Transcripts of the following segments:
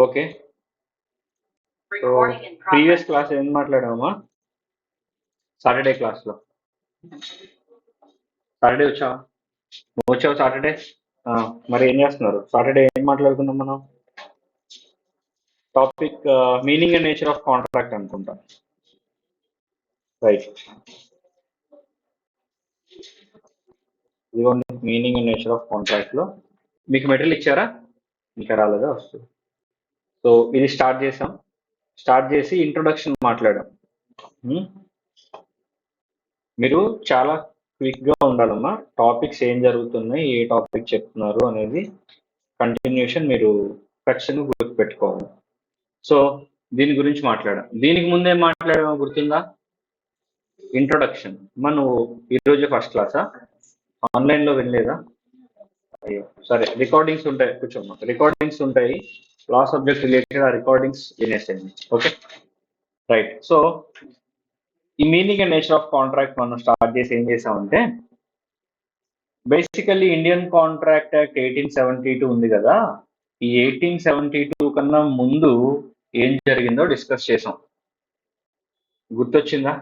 Okay. So previous class ఏం మాట్లాడామా? Saturday క్లాస్లో. Saturday వచ్చావా? నువ్వు వచ్చావు సాటర్డే? మరి ఏం చేస్తున్నారు సాటర్డే? ఏం మాట్లాడుకున్నాం మనం? Topic meaning and nature of contract అనుకుంటా. రైట్. ఇదిగోండి మీనింగ్ అండ్ నేచర్ ఆఫ్ కాంట్రాక్ట్లో మీకు మెటీరియల్ ఇచ్చారా? ఇంకా రాలేదా? వస్తుంది. సో ఇది స్టార్ట్ చేసాం. స్టార్ట్ చేసి ఇంట్రొడక్షన్ మాట్లాడాం. మీరు చాలా క్విక్గా ఉండాలమ్మా. టాపిక్స్ ఏం జరుగుతున్నాయి, ఏ టాపిక్ చెప్తున్నారు అనేది కంటిన్యూషన్ మీరు ఖచ్చితంగా గుర్తుపెట్టుకోవాలి. సో దీని గురించి మాట్లాడాం. దీనికి ముందే మాట్లాడామో గుర్తుందా? ఇంట్రొడక్షన్. మనం ఈరోజు ఫస్ట్ క్లాసా? ఆన్లైన్లో వెళ్ళలేదా? అయ్యో సరే, రికార్డింగ్స్ ఉంటాయి, కూర్చోమ్మా. రికార్డింగ్స్ ఉంటాయి, లా సబ్జెక్ట్ రిలేటెడ్. ఆ రికార్డింగ్స్ వినేసేయండి. Okay right. సో ఈ meaning and nature of contract మనం స్టార్ట్ చేసి ఏం చేసామంటే, బేసికల్లీ ఇండియన్ కాంట్రాక్ట్ యాక్ట్ 1872 ఉంది కదా. ఈ 1872 కన్నా ముందు ఏం జరిగిందో డిస్కస్ చేసాం. గుర్తొచ్చిందా?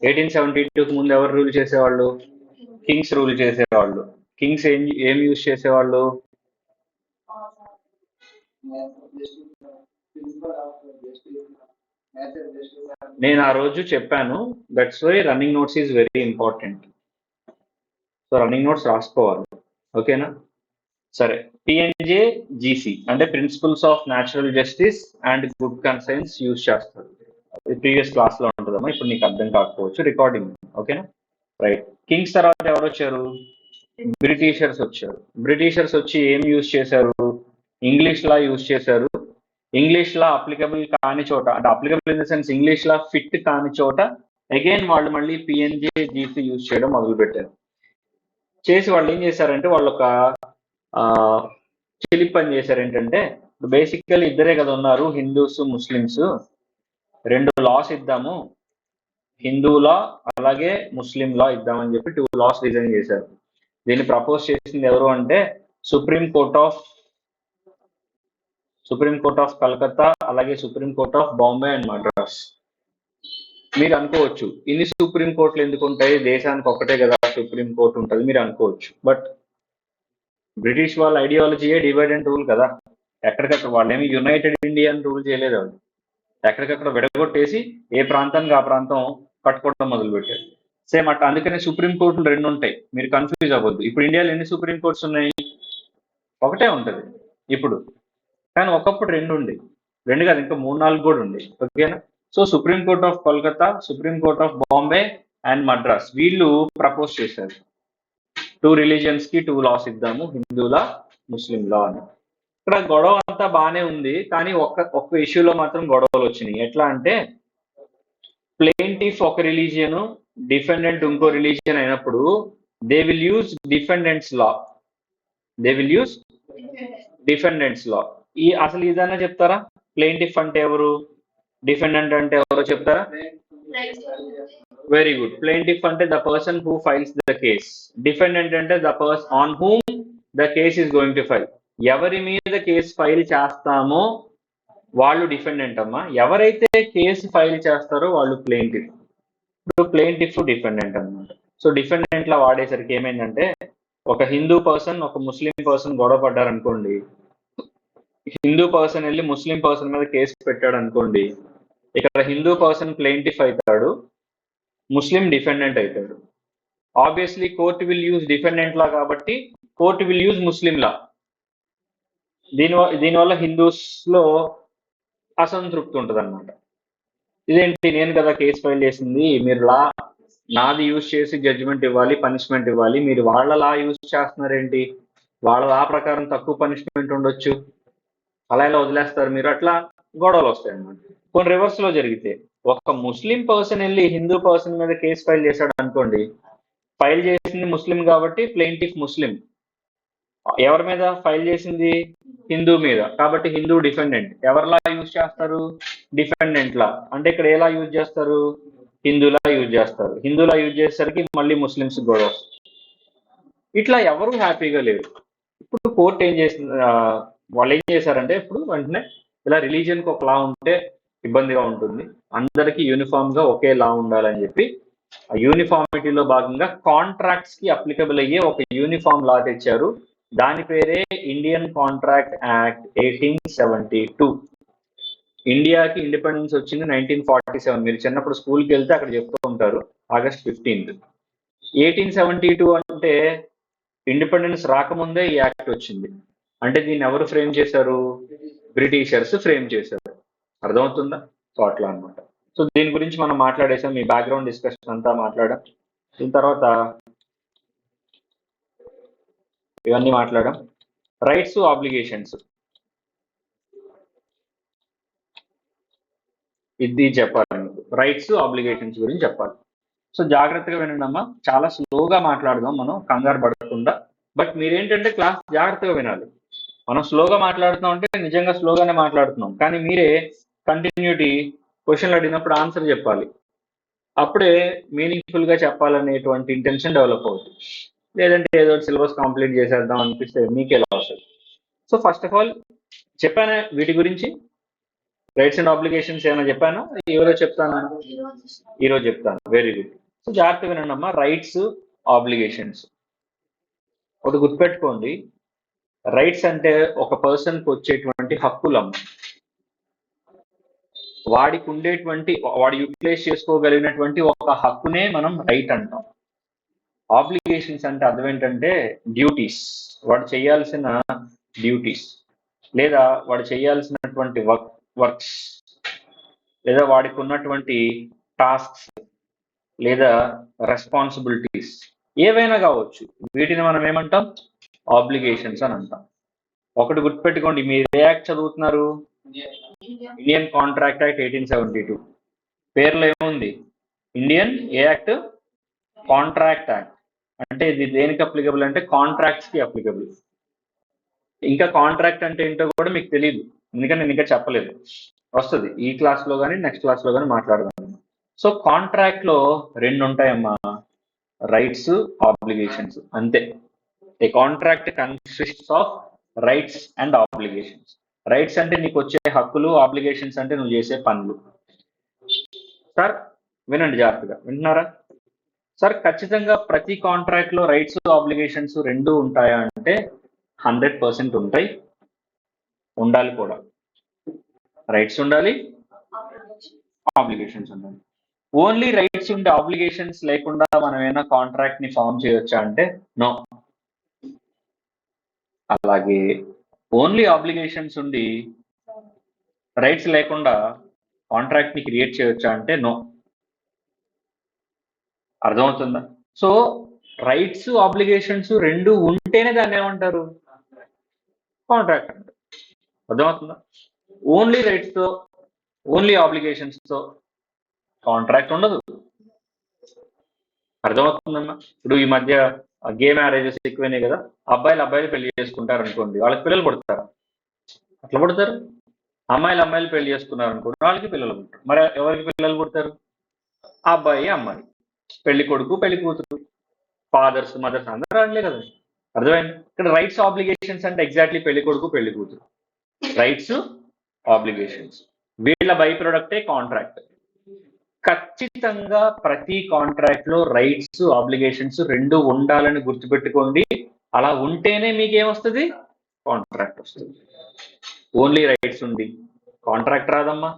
1872కి ముందు ఎవరు రూల్ చేసేవాళ్ళు? కింగ్స్ రూల్ చేసేవాళ్ళు. కింగ్స్ ఏం యూజ్ చేసేవాళ్ళు? నేను ఆ రోజు చెప్పాను, that's why running notes is very important. So running notes రాసుకోవాలి, ఓకేనా? సరే, పిఎన్జే జీసీ అంటే principles of natural justice and good conscience use చేస్తారు. ప్రీవియస్ క్లాస్ లో ఉంటుందమ్మా, ఇప్పుడు నీకు అర్థం కాకపోవచ్చు, రికార్డింగ్. ఓకేనా రైట్. కింగ్స్ తర్వాత ఎవరు వచ్చారు? బ్రిటిషర్స్ వచ్చారు. బ్రిటిషర్స్ వచ్చి ఏం యూజ్ చేశారు? ఇంగ్లీష్ లా యూజ్ చేశారు. ఇంగ్లీష్ లా అప్లికబుల్ కాని చోట, అంటే applicable in the sense English law fit కాని చోట అగైన్ వాళ్ళు మళ్ళీ పిఎన్జే జీసీ యూజ్ చేయడం మొదలు పెట్టారు. చేసి వాళ్ళు ఏం చేశారంటే, వాళ్ళు ఒక చిలిప్ పని చేశారు. ఏంటంటే, బేసికల్లీ ఇద్దరే కదా ఉన్నారు, హిందూస్ ముస్లిమ్స్. 2 లాస్ ఇద్దాము, హిందూ లా అలాగే ముస్లిం లా ఇద్దామని చెప్పి 2 లాస్ డిజైన్ చేశారు. దీన్ని ప్రపోజ్ చేసింది ఎవరు అంటే సుప్రీం కోర్ట్ ఆఫ్ కలకత్తా, అలాగే supreme court of Bombay and Madras. మీరు అనుకోవచ్చు, ఇన్ని సుప్రీం కోర్టులు ఎందుకు ఉంటాయి, దేశానికి ఒక్కటే కదా సుప్రీం కోర్టు ఉంటుంది మీరు అనుకోవచ్చు. బట్ బ్రిటిష్ వాళ్ళ ఐడియాలజీయే డివైడ్ అండ్ రూల్ కదా. ఎక్కడికక్కడ వాళ్ళు ఏమి యునైటెడ్ ఇండియన్ రూల్ చేయలేదు. వాళ్ళు ఎక్కడికక్కడ విడగొట్టేసి ఏ ప్రాంతానికి ఆ ప్రాంతం కట్టుకోవడం మొదలుపెట్టారు. సేమ్ అట్లా. అందుకనే సుప్రీం కోర్టులు 2 ఉంటాయి, మీరు కన్ఫ్యూజ్ అవ్వద్దు. ఇప్పుడు ఇండియాలో ఎన్ని సుప్రీం కోర్ట్స్ ఉన్నాయి? ఒకటే ఉంటుంది ఇప్పుడు, కానీ ఒకప్పుడు 2 ఉండి, 2 కాదు ఇంకా 3, 4 కూడా ఉంది. ఓకేనా? So supreme court of Kolkata, supreme court of Bombay and Madras వీళ్ళు ప్రపోజ్ చేశారు, 2 రిలీజియన్స్ కి 2 లాస్ ఇద్దాము, హిందూలా ముస్లిం లా అని. ఇక్కడ గొడవ అంతా బాగానే ఉంది, కానీ ఒక్క ఇష్యూలో మాత్రం గొడవలు వచ్చినాయి. ఎట్లా అంటే, ప్లెయింటిఫ్ ఒక రిలీజియన్, డిఫెండెంట్ ఇంకో రిలీజియన్ అయినప్పుడు దే విల్ యూజ్ డిఫెండెంట్స్ లా. అసలు ఇదన్నా చెప్తారా? ప్లెయింటిఫ్ అంటే ఎవరు, డిఫెండెంట్ అంటే ఎవరో చెప్తారా? Very good. ప్లెయింటిఫ్ అంటే the person who files the case. Defendant అంటే the person on whom the case is going to file. ఎవరి మీద కేసు ఫైల్ చేస్తామో వాళ్ళు డిఫెండెంట్ అమ్మా. ఎవరైతే కేసు ఫైల్ చేస్తారో వాళ్ళు ప్లెయింటిఫ్. ఇప్పుడు ప్లెయింటిఫ్ డిఫెండెంట్ అన్నమాట. సో డిఫెండెంట్ లా వాడేసరికి ఏమైందంటే, ఒక హిందూ పర్సన్ ఒక ముస్లిం పర్సన్ గొడవ పడ్డారు అనుకోండి, హిందూ పర్సన్ వెళ్ళి ముస్లిం పర్సన్ మీద కేసు పెట్టాడు అనుకోండి, ఇక్కడ హిందూ పర్సన్ ప్లెయింటిఫ్ అవుతాడు, ముస్లిం డిఫెండెంట్ అవుతాడు. Obviously court will use defendant law కాబట్టి court will use Muslim law. దీనివల్ల హిందూస్ లో అసంతృప్తి ఉంటుంది అనమాట. ఇదేంటి, నేను కదా కేసు ఫైల్ చేసింది, మీరు లా నాది యూజ్ చేసి జడ్జిమెంట్ ఇవ్వాలి, పనిష్మెంట్ ఇవ్వాలి, మీరు వాళ్ళ లా యూజ్ చేస్తున్నారేంటి, వాళ్ళ లా ప్రకారం తక్కువ పనిష్మెంట్ ఉండొచ్చు, అలా ఎలా వదిలేస్తారు మీరు? అట్లా గొడవలు వస్తాయి అన్నమాట. కొన్ని రివర్స్ లో జరిగితే, ఒక ముస్లిం పర్సన్ వెళ్ళి హిందూ పర్సన్ మీద కేసు ఫైల్ చేశాడు అనుకోండి, ఫైల్ చేసింది ముస్లిం కాబట్టి ప్లెయింటిఫ్ ముస్లిం, ఎవరి మీద ఫైల్ చేసింది? హిందూ మీద, కాబట్టి హిందూ డిఫెండెంట్. ఎవరిలా యూజ్ చేస్తారు? Defendant law. అంటే ఇక్కడ ఎలా యూజ్ చేస్తారు? హిందూలా యూజ్ చేస్తారు. హిందూలా యూజ్ చేసేసరికి మళ్ళీ ముస్లిమ్స్ గొడవ. ఇట్లా ఎవరు హ్యాపీగా లేరు. ఇప్పుడు కోర్టు ఏం చేసింది, వాళ్ళు ఏం చేశారంటే, ఇప్పుడు వెంటనే ఇలా రిలీజియన్కి ఒక లా ఉంటే ఇబ్బందిగా ఉంటుంది, అందరికీ యూనిఫామ్గా ఒకే లా ఉండాలని చెప్పి ఆ యూనిఫార్మిటీలో భాగంగా కాంట్రాక్ట్స్ కి అప్లికబుల్ అయ్యే ఒక యూనిఫామ్ లా తెచ్చారు. దాని పేరే ఇండియన్ కాంట్రాక్ట్ యాక్ట్ 1872. ఇండియాకి ఇండిపెండెన్స్ వచ్చింది 1947. మీరు చిన్నప్పుడు స్కూల్కి వెళ్తే అక్కడ చెప్తూ ఉంటారు August 15th. 1872 అంటే ఇండిపెండెన్స్ రాకముందే ఈ యాక్ట్ వచ్చింది. అంటే దీన్ని ఎవరు ఫ్రేమ్ చేశారు? బ్రిటిషర్స్ ఫ్రేమ్ చేశారు. అర్థమవుతుందా? సో అట్లా అనమాట. సో దీని గురించి మనం మాట్లాడేసాం, మీ బ్యాక్గ్రౌండ్ డిస్కషన్ అంతా మాట్లాడాం. దీని తర్వాత ఇవన్నీ మాట్లాడాం. రైట్స్, ఆబ్లిగేషన్స్, ఇది చెప్పాలి. రైట్స్, ఆబ్లిగేషన్స్ గురించి చెప్పాలి. సో జాగ్రత్తగా వినండి అమ్మా, చాలా స్లోగా మాట్లాడదాం మనం, కంగారు పడకుండా. బట్ మీరేంటంటే క్లాస్ జాగ్రత్తగా వినాలి. మనం స్లోగా మాట్లాడుతున్నాం అంటే నిజంగా స్లోగానే మాట్లాడుతున్నాం, కానీ మీరే కంటిన్యూటీ క్వశ్చన్లు అడిగినప్పుడు ఆన్సర్ చెప్పాలి. అప్పుడే మీనింగ్ఫుల్ గా చెప్పాలనేటువంటి ఇంటెన్షన్ డెవలప్ అవుతుంది. లేదంటే ఏదో సిలబస్ కంప్లీట్ చేసేద్దాం అనిపిస్తే మీకే loss. So first of all చెప్పానా వీటి గురించి? రైట్స్ అండ్ ఆబ్లిగేషన్స్ ఏమైనా చెప్పానా? ఈరోజు చెప్తాను, ఈరోజు చెప్తాను. Very good. సో జాగ్రత్తగా వినండి అమ్మా. రైట్స్, ఆబ్లిగేషన్స్ ఒకటి గుర్తుపెట్టుకోండి. రైట్స్ అంటే ఒక పర్సన్కి వచ్చేటువంటి హక్కులమ్మ, వాడికి ఉండేటువంటి, వాడు యూటిలైజ్ చేసుకోగలిగినటువంటి ఒక హక్కునే మనం రైట్ అంటాం. ఆబ్లిగేషన్స్ అంటే అర్థం ఏంటంటే డ్యూటీస్, వాడు చేయాల్సిన డ్యూటీస్, లేదా వాడు చేయాల్సినటువంటి వర్క్స్, లేదా వాడికి ఉన్నటువంటి టాస్క్స్, లేదా రెస్పాన్సిబిలిటీస్ ఏవైనా కావచ్చు. వీటిని మనం ఏమంటాం? ఆబ్లిగేషన్స్ అని అంటాం. ఒకటి గుర్తుపెట్టుకోండి, మీరు ఏ యాక్ట్ చదువుతున్నారు? Indian contract Act 1872. పేర్లో ఏముంది? ఇండియన్ ఏ యాక్ట్? Contract act. అంటే ఇది దేనికి అప్లికబుల్ అంటే కాంట్రాక్ట్స్ కి అప్లికబుల్. ఇంకా కాంట్రాక్ట్ అంటే ఏంటో కూడా మీకు తెలియదు, ఎందుకంటే నేను ఇంకా చెప్పలేదు. వస్తుంది ఈ క్లాస్ లో కానీ నెక్స్ట్ క్లాస్ లో కానీ మాట్లాడదాం. సో కాంట్రాక్ట్ లో రెండు ఉంటాయమ్మా, రైట్స్, ఆబ్లిగేషన్స్, అంతే. A contract consists of rights and obligations. Rights అంటే నీకు వచ్చే హక్కులు, ఆబ్లిగేషన్స్ అంటే నువ్వు చేసే పనులు. సార్ వినండి జాగ్రత్తగా, వింటున్నారా సార్? ఖచ్చితంగా ప్రతి కాంట్రాక్ట్ లో రైట్స్, ఆబ్లిగేషన్స్ రెండు ఉంటాయా అంటే 100% ఉంటాయి, ఉండాలి కూడా. రైట్స్ ఉండాలి, ఆబ్లిగేషన్స్ ఉండాలి. ఓన్లీ రైట్స్ ఉండే ఆబ్లిగేషన్స్ లేకుండా మనం ఏమైనా కాంట్రాక్ట్ ని ఫామ్ చేయొచ్చా అంటే నో. అలాగే ఓన్లీ ఆబ్లిగేషన్స్ ఉండి రైట్స్ లేకుండా కాంట్రాక్ట్ ని క్రియేట్ చేయొచ్చా అంటే నో. అర్థమవుతుందా? సో రైట్స్, ఆబ్లిగేషన్స్ రెండు ఉంటేనే దాన్ని ఏమంటారు? కాంట్రాక్ట్ అంటారు. అర్థమవుతుందా? ఓన్లీ రైట్స్ తో, ఓన్లీ ఆబ్లిగేషన్స్ తో కాంట్రాక్ట్ ఉండదు. అర్థమవుతుందమ్మా? ఇప్పుడు ఈ మధ్య గే మ్యారేజెస్ ఎక్కువైనాయి కదా. అబ్బాయిలు పెళ్లి చేసుకుంటారు అనుకోండి, వాళ్ళకి పిల్లలు పుడతారు. అట్లా పుడతారు. అమ్మాయిలు పెళ్లి చేసుకున్నారు అనుకోండి, వాళ్ళకి పిల్లలు పుడతారు. మరి ఎవరికి పిల్లలు పుడతారు? అబ్బాయి, అమ్మాయి, పెళ్లి కొడుకు, పెళ్లి కూతురు, ఫాదర్స్, మదర్స్ అందరూ అనలే కదా. అర్థమైంది? ఇక్కడ రైట్స్, ఆబ్లిగేషన్స్ అంటే ఎగ్జాక్ట్లీ పెళ్లి కొడుకు, పెళ్లి కూతురు. రైట్స్, ఆబ్లిగేషన్స్, వీళ్ళ బై ప్రొడక్టే కాంట్రాక్ట్. ఖచ్చితంగా ప్రతి కాంట్రాక్ట్ లో రైట్స్, ఆబ్లిగేషన్స్ రెండు ఉండాలని గుర్తుపెట్టుకోండి. అలా ఉంటేనే మీకేమొస్తుంది? కాంట్రాక్ట్ వస్తుంది. ఓన్లీ రైట్స్ ఉంది కాంట్రాక్ట్ రాదమ్మా,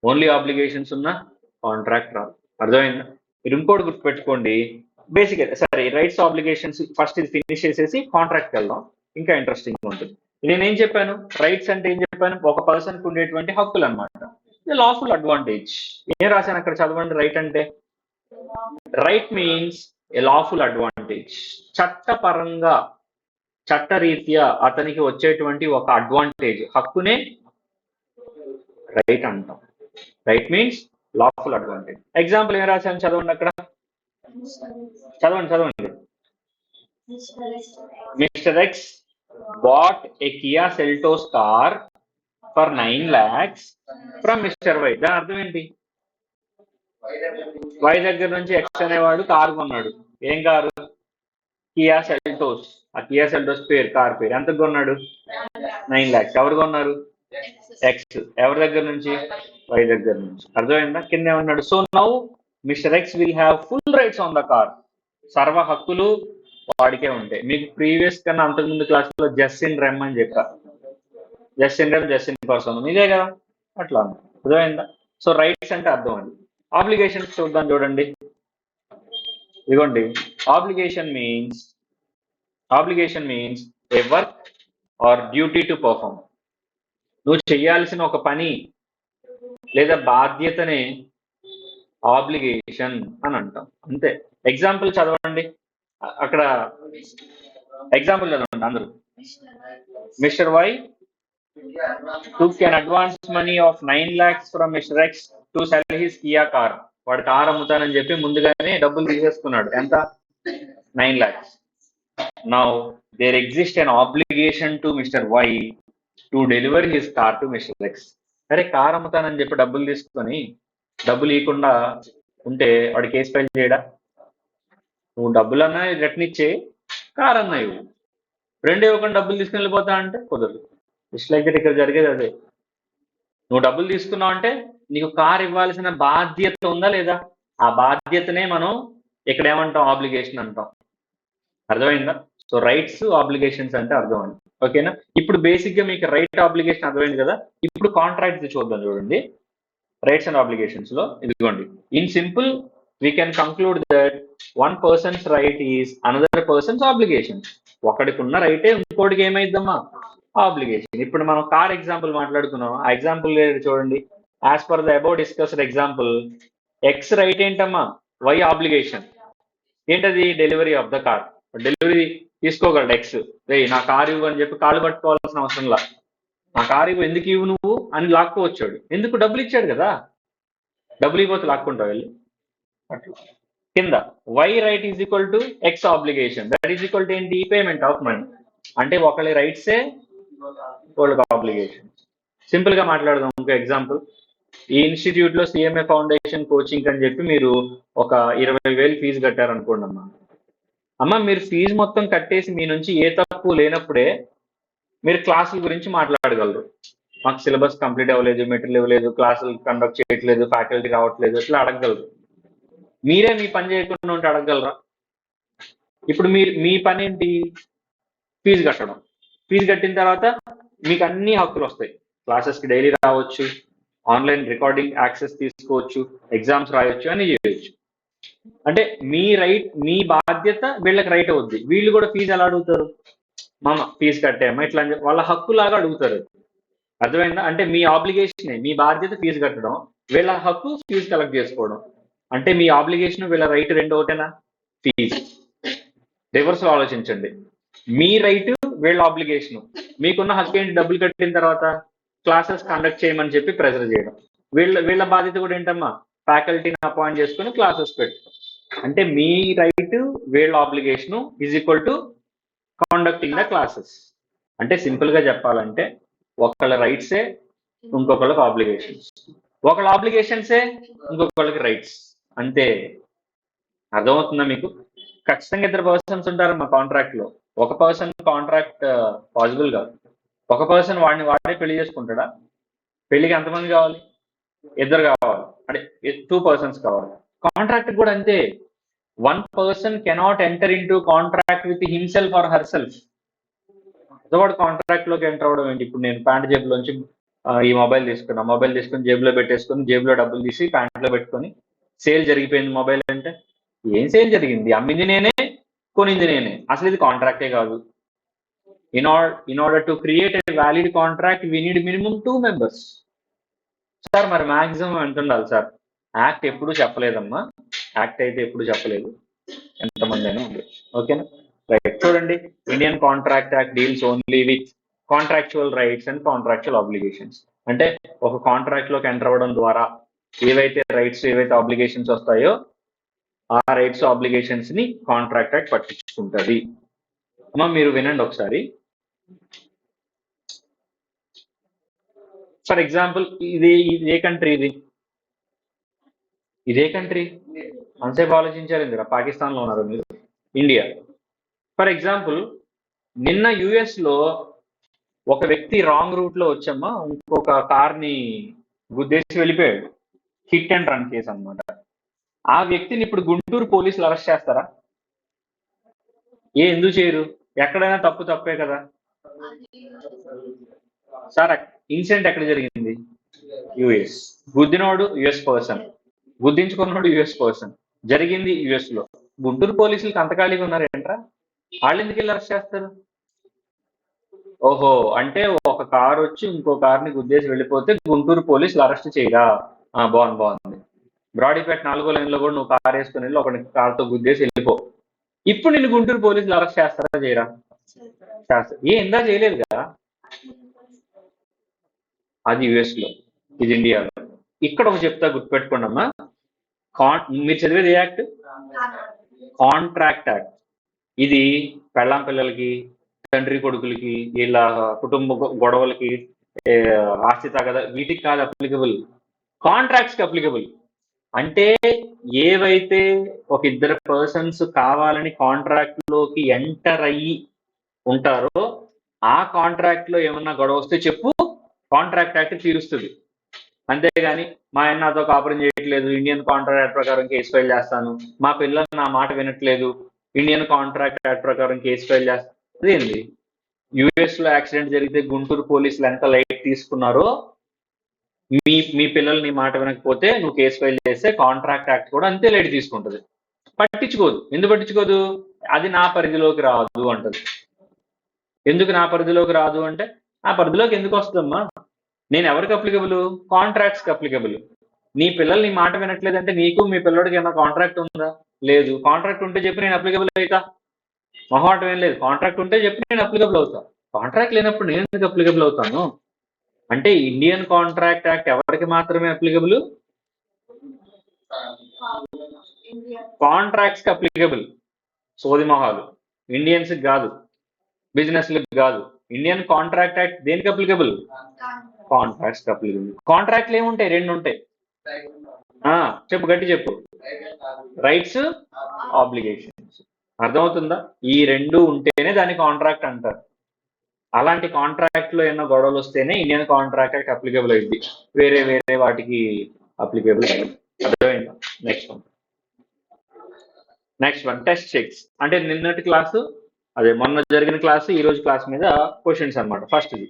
ఓన్లీ ఆబ్లిగేషన్స్ ఉన్నా కాంట్రాక్ట్ రాదు. అర్థమైందా? మీరు ఇంకోటి గుర్తుపెట్టుకోండి, బేసిక్ సరే రైట్స్, ఆబ్లిగేషన్స్ ఫస్ట్ ఇది ఫినిష్ చేసేసి కాంట్రాక్ట్ వెళ్దాం, ఇంకా ఇంట్రెస్టింగ్ ఉంటుంది. నేనేం చెప్పాను? రైట్స్ అంటే ఏం చెప్పాను? ఒక పర్సన్కి ఉండేటువంటి హక్కులు అనమాట. Lawful advantage. ఏం రాశాను అక్కడ చదవండి. రైట్ అంటే, రైట్ మీన్స్ ఏ లాఫుల్ అడ్వాంటేజ్. చట్టపరంగా, చట్టరీత్యా అతనికి వచ్చేటువంటి ఒక అడ్వాంటేజ్, హక్కునే రైట్ అంటాం. Right means lawful advantage. Example ఏం రాశాను చదవండి అక్కడ, చదవండి. Mister X bought a Kia Seltos car for 9 lakhs from Mr. Y. దాని అర్థం ఏంటి? వై దగ్గర నుంచి ఎక్స్ అనేవాడు కారు కొన్నాడు. ఏం కారు? Kia Seltos. ఆ కియా సెల్టోస్ పేరు, కార్ పేరు. ఎంత కొన్నాడు? 9 lakhs. ఎవరు కొన్నారు? ఎక్స్ ఎవరి దగ్గర నుంచి? వై దగ్గర నుంచి. అర్థమైందా? కింద ఏమన్నాడు? So now mister X will have full rights on the car. సర్వ హక్కులు వాడికే ఉంటాయి. మీకు ప్రీవియస్ కన్నా అంతకుముందు క్లాస్లో జస్ట్ ఇన్ రెమ్ అని చెప్పా. Just in REM, just in person ఇదే కదా, అట్లా అర్థమైందా? సో రైట్స్ అంటే అర్థం అది. ఆబ్లిగేషన్స్ చూద్దాం, చూడండి. ఇదిగోండి, obligation means A work or duty to perform. నువ్వు చేయాల్సిన ఒక పని లేదా బాధ్యతనే ఆబ్లిగేషన్ అని అంటాం, అంతే. ఎగ్జాంపుల్ చదవండి, అక్కడ ఎగ్జాంపుల్ చదవండి అందరూ. Mister Y took an advance money of 9 lakhs from Mr. X to sell his Kia car. వాడు కార్ అమ్ముతానని చెప్పి ముందుగానే డబ్బులు తీసేసుకున్నాడు. ఎంత? 9 lakhs. Now there exists an obligation to Mr. Y to deliver his car to Mr. X. అరే, car అమ్ముతానని చెప్పి డబ్బులు తీసుకొని డబ్బులు ఇవ్వకుండా ఉంటే వాడు కేసు ఫైల్ చేయడా? నువ్వు డబ్బులు అన్నా రిటర్న్ ఇచ్చే, కార్ అన్నా ఇవ్వు. రెండు ఇవ్వకుండా డబ్బులు తీసుకుని వెళ్ళిపోతా అంటే కుదరదు. జస్ట్ లైక్ దట్ ఇక్కడ జరిగేది అదే. నువ్వు డబ్బులు తీసుకున్నావు అంటే నీకు కార్ ఇవ్వాల్సిన బాధ్యత ఉందా లేదా? ఆ బాధ్యతనే మనం ఇక్కడ ఏమంటాం? ఆబ్లిగేషన్ అంటాం. అర్థమైందా? సో రైట్స్, ఆబ్లిగేషన్స్ అంటే అర్థమైంది. ఓకేనా? ఇప్పుడు బేసిక్ గా మీకు రైట్, ఆబ్లిగేషన్ అర్థమైంది కదా. ఇప్పుడు కాంట్రాక్ట్ చూద్దాం, చూడండి. రైట్స్ అండ్ ఆబ్లిగేషన్స్ లో ఇదిగోండి, in simple we can conclude that one persons right is another persons obligation. ఒకడికి ఉన్న రైటే ఇంకోటికి ఏమైందమ్మా? ఆబ్లిగేషన్. ఇప్పుడు మనం కార్ ఎగ్జాంపుల్ మాట్లాడుకున్నాం. ఆ ఎగ్జాంపుల్ చూడండి, as per the above discussed example, X right ఏంటమ్మా? వై ఆబ్లిగేషన్ ఏంటది? Delivery of the car. Delivery తీసుకోగలడు ఎక్స్. రే నా కార్ ఇవ్వు అని చెప్పి కాళ్ళు పట్టుకోవాల్సిన అవసరంలా, నా కార్ ఇవ్వు, ఎందుకు ఇవ్వు నువ్వు అని లాక్కోవచ్చాడు. ఎందుకు? డబ్బులు ఇచ్చాడు కదా. డబ్బులు ఇవ్వకపోతే లాక్కుంటావు వెళ్ళి. అట్లా. కింద Y right is equal to X obligation, that is equal to ఏంటి? Payment of money. అంటే ఒకళ్ళ రైట్సే వాళ్ళకి ఆబ్లిగేషన్. సింపుల్ గా మాట్లాడదాం. ఇంకో ఎగ్జాంపుల్, ఈ ఇన్స్టిట్యూట్ లో సిఎంఏ ఫౌండేషన్ కోచింగ్ అని చెప్పి మీరు ఒక 20,000 ఫీజు కట్టారనుకోండి అమ్మ. మీరు ఫీజు మొత్తం కట్టేసి మీ నుంచి ఏ తక్కువ లేనప్పుడే మీరు క్లాసుల గురించి మాట్లాడగలరు. మాకు సిలబస్ కంప్లీట్ అవ్వలేదు, మెటీరియల్ ఇవ్వలేదు, క్లాసులు కండక్ట్ చేయట్లేదు, ఫ్యాకల్టీ రావట్లేదు, ఇట్లా అడగగలరు. మీరే మీ పని చేయకుండా ఉంటే అడగగలరా? ఇప్పుడు మీ పని ఏంటి? ఫీజు కట్టడం. ఫీజు కట్టిన తర్వాత మీకు అన్ని హక్కులు వస్తాయి. క్లాసెస్కి డైలీ రావచ్చు, ఆన్లైన్ రికార్డింగ్ యాక్సెస్ తీసుకోవచ్చు, ఎగ్జామ్స్ రాయొచ్చు, అని చేయొచ్చు. అంటే మీ రైట్, మీ బాధ్యత వీళ్ళకి రైట్ అవుద్ది. వీళ్ళు కూడా ఫీజు ఎలా అడుగుతారు? మామ ఫీజు కట్టామా ఇట్లా అని వాళ్ళ హక్కులాగా అడుగుతారు. అర్థమైందా? అంటే మీ ఆబ్లిగేషన్, మీ బాధ్యత ఫీజు కట్టడం, వీళ్ళ హక్కు ఫీజు కలెక్ట్ చేసుకోవడం. అంటే మీ ఆబ్లిగేషన్, వీళ్ళ రైట్ రెండు ఒకటేనా? ఫీజు. రివర్స్ ఆలోచించండి. మీ రైట్, వీళ్ళ ఆబ్లిగేషన్. మీకున్న హక్కు ఏంటి? డబ్బులు కట్టిన తర్వాత క్లాసెస్ కండక్ట్ చేయమని చెప్పి ప్రెజర్ చేయడం. వీళ్ళ బాధ్యత కూడా ఏంటమ్మా? ఫ్యాకల్టీని అపాయింట్ చేసుకుని క్లాసెస్ పెట్టడం. అంటే మీ రైట్, వీళ్ళ obligation is equal to conducting the classes. అంటే సింపుల్ గా చెప్పాలంటే ఒకళ్ళ రైట్సే ఇంకొకళ్ళకి ఆబ్లిగేషన్స్, ఒకళ్ళ ఆబ్లిగేషన్సే ఇంకొకళ్ళకి రైట్స్, అంతే. అర్థమవుతుందా మీకు? ఖచ్చితంగా ఇద్దరు పర్సన్స్ ఉంటారు మా కాంట్రాక్ట్ లో. ఒక పర్సన్ కాంట్రాక్ట్ పాసిబుల్ కాదు. ఒక పర్సన్ వాడే పెళ్లి చేసుకుంటాడా? పెళ్లికి ఎంతమంది కావాలి? ఇద్దరు కావాలి. అంటే 2 persons కావాలి. కాంట్రాక్ట్ కూడా అంతే. 1 person cannot enter in to contract with himself or her self. అదొకటి కాంట్రాక్ట్ లోకి ఎంటర్ అవడం ఏంటి? ఇప్పుడు నేను ప్యాంట్ జేబులోంచి ఈ మొబైల్ తీసుకుని జేబులో పెట్టేసుకుని, జేబులో డబ్బులు తీసి ప్యాంట్లో పెట్టుకొని సేల్ జరిగిపోయింది మొబైల్ అంటే, ఏం సేల్ జరిగింది? అమ్మింది నేనే, కొనింది నేనే. అసలు ఇది కాంట్రాక్టే కాదు. In order to create a valid contract we need minimum 2 members. Sir మరి మాక్సిమం ఎంత ఉండాలి సార్? యాక్ట్ ఎప్పుడు చెప్పలేదమ్మా. యాక్ట్ అయితే ఎప్పుడు చెప్పలేదు, ఎంతమంది అయినా ఉండొచ్చు. ఓకేనా? రైట్. చూడండి, Indian contract act deals only with contractual rights and contractual obligations. అంటే ఒక కాంట్రాక్ట్ లోకి ఎంటర్ అవ్వడం ద్వారా ఏవైతే రైట్స్, ఏవైతే ఆబ్లిగేషన్స్ వస్తాయో ఆ రైట్స్, ఆబ్లిగేషన్స్ ని కాంట్రాక్ట్ యాక్ట్ పట్టించుకుంటుంది. అమ్మా మీరు వినండి ఒకసారి. ఫర్ ఎగ్జాంపుల్, ఇది ఏ కంట్రీ? ఇదే కంట్రీ. అంతసేపు ఆలోచించారు ఇందిరా, పాకిస్తాన్ లో ఉన్నారు మీరు. ఇండియా. ఫర్ ఎగ్జాంపుల్, నిన్న యుఎస్ లో ఒక వ్యక్తి రాంగ్ రూట్ లో వచ్చమ్మా ఇంకొక కార్ ని గుద్దేసి వెళ్ళిపోయాడు. హిట్ అండ్ రన్ కేసు అన్నమాట. ఆ వ్యక్తిని ఇప్పుడు గుంటూరు పోలీసులు అరెస్ట్ చేస్తారా? ఎందుకు చేయరు? ఎక్కడైనా తప్పు తప్పే కదా సార్. ఇన్సిడెంట్ ఎక్కడ జరిగింది? యుఎస్. గుద్దినోడు యుఎస్ పర్సన్, గుద్దించుకున్నోడు యుఎస్ పర్సన్, జరిగింది యుఎస్ లో. గుంటూరు పోలీసులకు అంత ఖాళీగా ఉన్నారు ఏంట్రా? వాళ్ళు ఎందుకు వెళ్ళి అరెస్ట్ చేస్తారు? ఓహో, అంటే ఒక కార్ వచ్చి ఇంకో కార్ని గుద్దేసి వెళ్ళిపోతే గుంటూరు పోలీసులు అరెస్ట్ చేయరా? బాగుంది బాగుంది. బ్రాడీపేట 4వ లైన్ లో కూడా నువ్వు కార్ వేసుకుని వెళ్ళి ఒకటి కార్తో గుద్దేసి వెళ్ళిపో. ఇప్పుడు నిన్ను గుంటూరు పోలీసులు అరెస్ట్ చేస్తారా చేయరా? చేస్తారు. ఇందా చేయలేదు కదా. అది యుఎస్ లో, ఇది ఇండియాలో. ఇక్కడ ఒక చెప్తా గుర్తుపెట్టుకోండి అమ్మా. మీరు చదివేది ఏ యాక్ట్? Contract act. ఇది పెళ్ళాం పిల్లలకి, తండ్రి కొడుకులకి, వీళ్ళ కుటుంబ గొడవలకి, ఆస్తి తగద, వీటికి కాదు అప్లికబుల్, కాంట్రాక్ట్స్ కి అప్లికబుల్. అంటే ఏవైతే ఒక ఇద్దరు పర్సన్స్ కావాలని కాంట్రాక్ట్ లోకి ఎంటర్ అయ్యి ఉంటారో ఆ కాంట్రాక్ట్ లో ఏమన్నా గొడవ వస్తే చెప్పు, కాంట్రాక్ట్ యాక్ట్ తీరుస్తుంది. అంతేగాని మా ఆయన నాతో కాపురం చేయట్లేదు, ఇండియన్ కాంట్రాక్ట్ యాక్ట్ ప్రకారం కేసు ఫైల్ చేస్తాను, మా పిల్లలు నా మాట వినట్లేదు, ఇండియన్ కాంట్రాక్ట్ యాక్ట్ ప్రకారం కేసు ఫైల్ చేస్తాను. అదేంది? యుఎస్ లో యాక్సిడెంట్ జరిగితే గుంటూరు పోలీసులు ఎంత లైట్ తీసుకున్నారో, మీ పిల్లలు నీ మాట వినకపోతే నువ్వు కేసు ఫైల్ చేస్తే కాంట్రాక్ట్ యాక్ట్ కూడా అంతే లైట్ తీసుకుంటుంది. పట్టించుకోదు. ఎందుకు పట్టించుకోదు? అది నా పరిధిలోకి రాదు అంటది. ఎందుకు నా పరిధిలోకి రాదు అంటే, ఆ పరిధిలోకి ఎందుకు వస్తుందమ్మా? నేను ఎవరికి అప్లికబుల్? కాంట్రాక్ట్స్కి అప్లికబుల్. నీ పిల్లలు నీ మాట వినట్లేదంటే నీకు మీ పిల్లడికి ఏమైనా కాంట్రాక్ట్ ఉందా? లేదు. కాంట్రాక్ట్ ఉంటే చెప్పి నేను అప్లికబుల్ అవుతా. మొహమాటం ఏం లేదు. కాంట్రాక్ట్ ఉంటే చెప్పి నేను అప్లికబుల్ అవుతా. కాంట్రాక్ట్ లేనప్పుడు నేను ఎందుకు అప్లికబుల్ అవుతాను? అంటే ఇండియన్ కాంట్రాక్ట్ యాక్ట్ ఎవరికి మాత్రమే అప్లికబుల్? కాంట్రాక్ట్స్ కి అప్లికబుల్. సోది మొహాలు. ఇండియన్స్ కాదు, బిజినెస్లకు కాదు. ఇండియన్ కాంట్రాక్ట్ యాక్ట్ దేనికి అప్లికబుల్? కాంట్రాక్ట్స్ కి అప్లికబుల్. కాంట్రాక్ట్లు ఏముంటాయి? 2 ఉంటాయి. చెప్పు, గట్టి చెప్పు. Rights, obligations. అర్థమవుతుందా? ఈ 2 ఉంటేనే దాన్ని కాంట్రాక్ట్ అంటారు. అలాంటి కాంట్రాక్ట్ లో ఏమైనా గొడవలు వస్తేనే ఇండియన్ కాంట్రాక్ట్ యాక్ట్ అప్లికబుల్ అయింది, వేరే వేరే వాటికి అప్లికబుల్ అయింది. అర్థమైందా? Next one test checks. అంటే నిన్నటి క్లాసు, అదే మొన్న జరిగిన క్లాసు, ఈ రోజు క్లాస్ మీద క్వశ్చన్స్ అనమాట. ఫస్ట్ ఇది,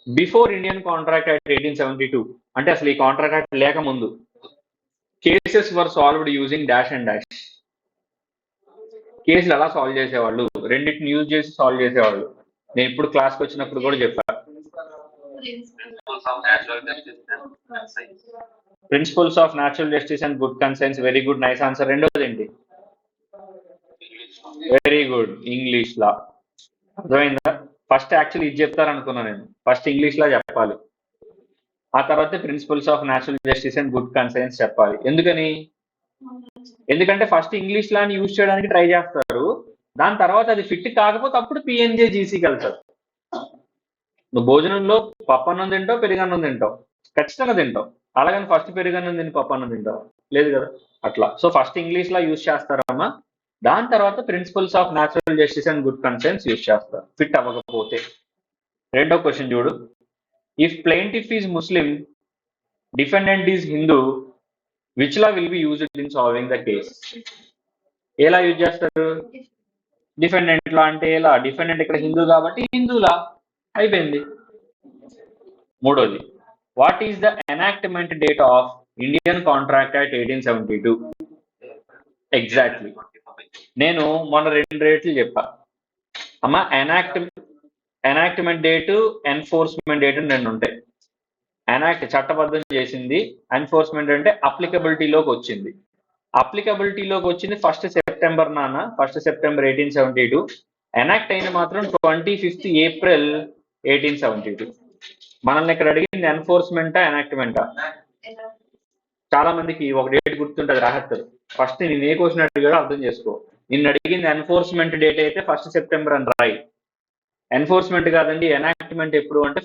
బిఫోర్ ఇండియన్ కాంట్రాక్ట్ యాక్ట్ 1872, అంటే అసలు ఈ కాంట్రాక్ట్ యాక్ట్ లేక ముందు, cases were solved using dash and dash. కేసులు ఎలా సాల్వ్ చేసేవాళ్ళు? రెండింటిని యూజ్ చేసి సాల్వ్ చేసేవాళ్ళు. నేను ఇప్పుడు క్లాస్కి వచ్చినప్పుడు కూడా చెప్పా. Principles of natural justice and good conscience. Very good, nice answer. రెండోది ఏంటి? Very good, English law. అర్థమైందా? ఫస్ట్ యాక్చువల్లీ ఇది చెప్తారనుకున్నా నేను. ఫస్ట్ ఇంగ్లీష్ లా చెప్పాలి, ఆ తర్వాత principles of natural justice and good conscience చెప్పాలి. ఎందుకంటే ఫస్ట్ ఇంగ్లీష్ లాని యూజ్ చేయడానికి ట్రై చేస్తారు, దాని తర్వాత అది ఫిట్ కాకపోతే అప్పుడు పిఎన్జే జీసీకి వెళ్తారు. నువ్వు భోజనంలో పప్పన్నం తింటావు, పెరుగన్నం తింటావు, ఖచ్చితంగా తింటావు. అలాగని ఫస్ట్ పెరుగన్నం తిని పప్పన్నం తింటావు? లేదు కదా. అట్లా. So first English law use చేస్తారమ్మా, దాని తర్వాత principles of natural justice and good conscience use చేస్తారు, ఫిట్ అవ్వకపోతే. రెండో క్వశ్చన్ చూడు. If plaintiff is Muslim, defendant is Hindu, which law will be used in solving the case? ఎలా use చేస్తారు? Defendant law. అంటే ఎలా? డిఫెండెంట్ ఇక్కడ హిందూ కాబట్టి హిందూలా, అయిపోయింది. మూడోది, what is the enactment date of Indian contract Act 1872? Exactly. నేను మొన్న 2 రేట్లు చెప్పా అమ్మా. ఎనాక్ట్మెంట్ డేటు, ఎన్ఫోర్స్మెంట్ డేట్ అని 2 ఉంటాయి. ఎనాక్ట్ చట్టబద్ధం చేసింది, ఎన్ఫోర్స్మెంట్ అంటే అప్లికబిలిటీలోకి వచ్చింది. అప్లికబిలిటీలోకి వచ్చింది 1 సెప్టెంబర్ నాన్న, 1 సెప్టెంబర్ 1872. ఎనాక్ట్ అయిన మాత్రం 25th ఏప్రిల్ 1872. మనల్ని ఇక్కడ అడిగింది ఎన్ఫోర్స్మెంటా ఎనాక్ట్మెంటా? చాలా మందికి ఒక డేట్ గుర్తుంటుంది, రాహత్తరు. ఫస్ట్ నేను ఏ క్వశ్చన్ అడిగాడో అర్థం చేసుకో. నిన్ను అడిగింది ఎన్ఫోర్స్మెంట్ డేట్ అయితే 1 సెప్టెంబర్ అని రాయి. ఎన్ఫోర్స్మెంట్ కాదండి, ఎనాక్ట్మెంట్ ఎప్పుడు అంటే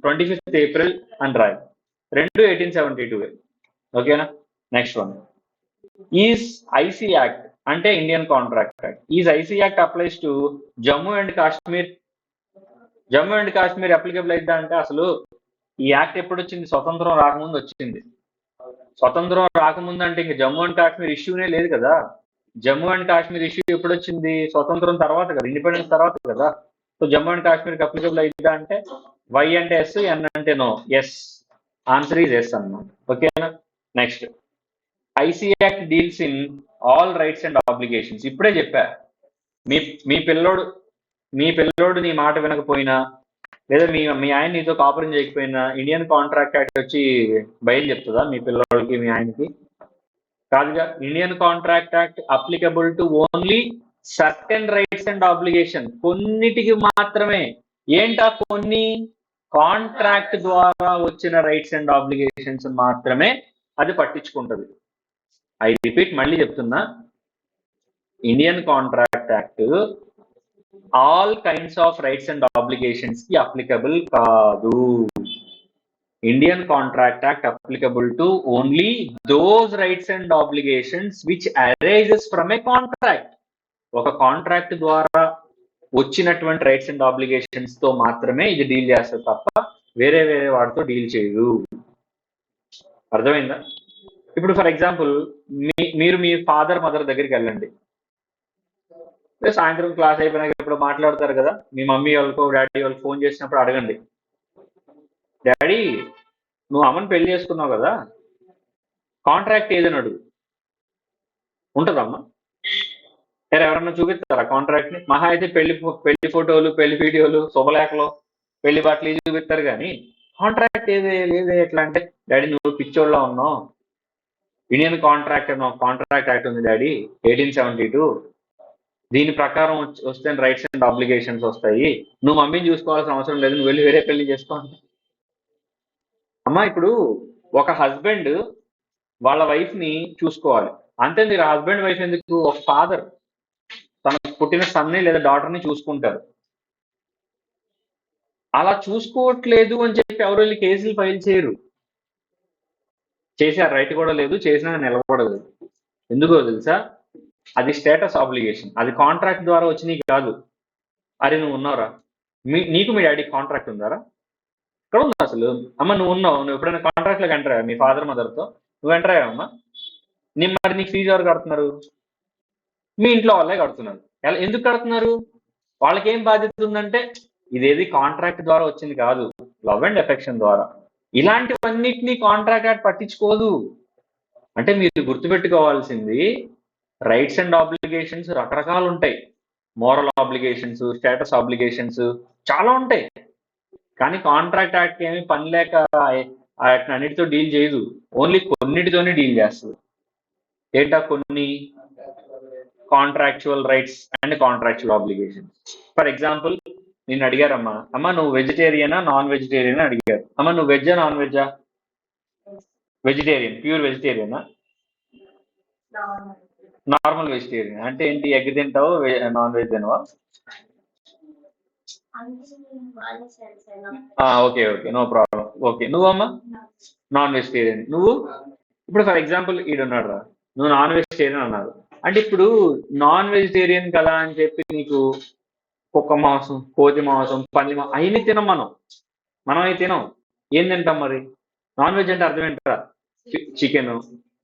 25th ఏప్రిల్ అని రాయి. 2 1872. ఓకేనా? Next one, is IC act అంటే Indian contract act. Is IC act applies to Jammu and Kashmir? Jammu and Kashmir applicable అయిద్దా అంటే అసలు ఈ యాక్ట్ ఎప్పుడు వచ్చింది? స్వతంత్రం రాకముందు వచ్చింది. స్వతంత్రం రాకముందు అంటే ఇంక జమ్మూ అండ్ కాశ్మీర్ ఇష్యూనే లేదు కదా. జమ్మూ అండ్ కాశ్మీర్ ఇష్యూ ఎప్పుడు వచ్చింది? స్వతంత్రం తర్వాత కదా, ఇండిపెండెన్స్ తర్వాత కదా. So Jammu and Kashmir applicable అయిద్దా అంటే వై అంటే ఎస్, ఎన్ అంటే no. Yes, answer is yes అన్నమాట. ఓకేనా. Next, IC act deals in all rights and obligations. ఇప్పుడే చెప్పా, మీ మీ పిల్లోడు మీ పిల్లోడు నీ మాట వినకపోయినా, లేదా మీ ఆయన నీతో కాపురం చేయకపోయినా ఇండియన్ కాంట్రాక్ట్ యాక్ట్ వచ్చి బయలు చెప్తుందా మీ పిల్లోడికి మీ ఆయనకి? కాదుగా. Indian contract act applicable to only certain rights and obligation, కొన్నిటికి మాత్రమే. ఏంటా కొన్ని? కాంట్రాక్ట్ ద్వారా వచ్చిన రైట్స్ అండ్ ఆబ్లిగేషన్స్ మాత్రమే అది పట్టించుకుంటది. ఐ రిపీట్, మళ్ళీ చెప్తున్నా, Indian contract act all kinds of rights and obligations కి అప్లికబుల్ కాదు. Indian contract act applicable to only those rights and obligations which arises from A contract. ఒక contract ద్వారా వచ్చినటువంటి rights and obligations తో మాత్రమే ఇది డీల్ చేస్తుంది తప్ప వేరే వేరే వాటితో డీల్ చేయదు. అర్థమైందా? ఇప్పుడు ఫర్ ఎగ్జాంపుల్, మీరు మీ ఫాదర్ మదర్ దగ్గరికి వెళ్ళండి. సాయంత్రం క్లాస్ అయిపోయినాక ఇప్పుడు మాట్లాడతారు కదా, మీ మమ్మీ వాళ్ళకో డాడీ వాళ్ళకి ఫోన్ చేసినప్పుడు అడగండి, డాడీ నువ్వు అమ్మని పెళ్లి చేసుకున్నావు కదా, కాంట్రాక్ట్ ఏదని అడుగు. ఉంటుందమ్మా? సరే, ఎవరన్నా చూపిస్తారా కాంట్రాక్ట్ ని? మహా అయితే పెళ్లి ఫోటోలు, పెళ్లి వీడియోలు, శుభలేఖలు, పెళ్లి బట్టలు ఇది చూపిస్తారు కానీ కాంట్రాక్ట్ ఏదే లేదే. ఎట్లా అంటే, డాడీ నువ్వు పిచ్చోళ్ళ ఉన్నావు, ఇండియన్ కాంట్రాక్ట్ యాక్ట్ ఉంది డాడీ 1872, దీని ప్రకారం వస్తే రైట్స్ అండ్ ఆబ్లిగేషన్స్ వస్తాయి, నువ్వు మమ్మీని చూసుకోవాల్సిన అవసరం లేదు, నువ్వు వెళ్ళి వేరే పెళ్లి చేసుకో. అమ్మా, ఇప్పుడు ఒక హస్బెండ్ వాళ్ళ వైఫ్ ని చూసుకోవాలి అంతే. మీరు హస్బెండ్ వైఫ్ ఎందుకు? ఒక ఫాదర్ తన పుట్టిన సన్ని లేదా డాటర్ ని చూసుకుంటారు. అలా చూసుకోవట్లేదు అని చెప్పి ఎవరు వెళ్ళి కేసులు ఫైల్ చేయరు. చేసే రైట్ కూడా లేదు, చేసినా నిలబడదు. ఎందుకో తెలుసా? అది స్టేటస్ ఆబ్లిగేషన్, అది కాంట్రాక్ట్ ద్వారా వచ్చినవి కాదు. అరే నువ్వు ఉన్నావురా, నీకు మీ డాడీ కాంట్రాక్ట్ ఉందారా? ఇక్కడ ఉంది అసలు. అమ్మ నువ్వు ఉన్నావు, నువ్వు ఎప్పుడైనా కాంట్రాక్ట్ లోకి ఎంటర్ అయ్యావు మీ ఫాదర్ మదర్ తో? నువ్వు ఎంటర్ అయ్యావమ్మా? మరి నీకు ఫీజు ఎవరు కడుతున్నారు? మీ ఇంట్లో వాళ్ళే కడుతున్నారు. ఎందుకు కడుతున్నారు? వాళ్ళకి ఏం బాధ్యత ఉందంటే, ఇదేది కాంట్రాక్ట్ ద్వారా వచ్చింది కాదు, లవ్ అండ్ ఎఫెక్షన్ ద్వారా. ఇలాంటివన్నిటినీ కాంట్రాక్ట్ యాక్ట్ పట్టించుకోదు. అంటే మీరు గుర్తుపెట్టుకోవాల్సింది, రైట్స్ అండ్ ఆబ్లిగేషన్స్ రకరకాలు ఉంటాయి. మోరల్ ఆబ్లిగేషన్స్, స్టేటస్ ఆబ్లిగేషన్స్ చాలా ఉంటాయి. కానీ కాంట్రాక్ట్ యాక్ట్ ఏమి పని లేక అన్నిటితో డీల్ చేయదు, ఓన్లీ కొన్నిటితోనే డీల్ చేస్తుంది. ఏంటా కొన్ని? Contractual rights and contractual obligations. For example, నేను అడిగారమ్మా, అమ్మ నువ్వు వెజిటేరియనా నాన్ వెజిటేరియనా అడిగారు. అమ్మ నువ్వు వెజ్జా నాన్ వెజ్జా? వెజిటేరియన్, ప్యూర్ వెజిటేరియనా? నార్మల్ వెజిటేరియన్ అంటే ఏంటి? ఎగ్ తింటావు, నాన్ వెజ్ తినవా? Okay okay, no problem. Okay, నువ్వమ్మా? Non vegetarian. నువ్వు? ఇప్పుడు ఫర్ ఎగ్జాంపుల్ ఈడున్నాడు రా, నువ్వు నాన్ వెజిటేరియన్ అన్నారు అంటే, ఇప్పుడు నాన్ వెజిటేరియన్ కదా అని చెప్పి నీకు కుక్క మాంసం, కోతి మాంసం, పంది మాంసం అవన్నీ తినం మనం అవి తినం. ఏం తింటాం మరి? నాన్ వెజ్ అంటే అర్థం ఏంటరా? Chicken,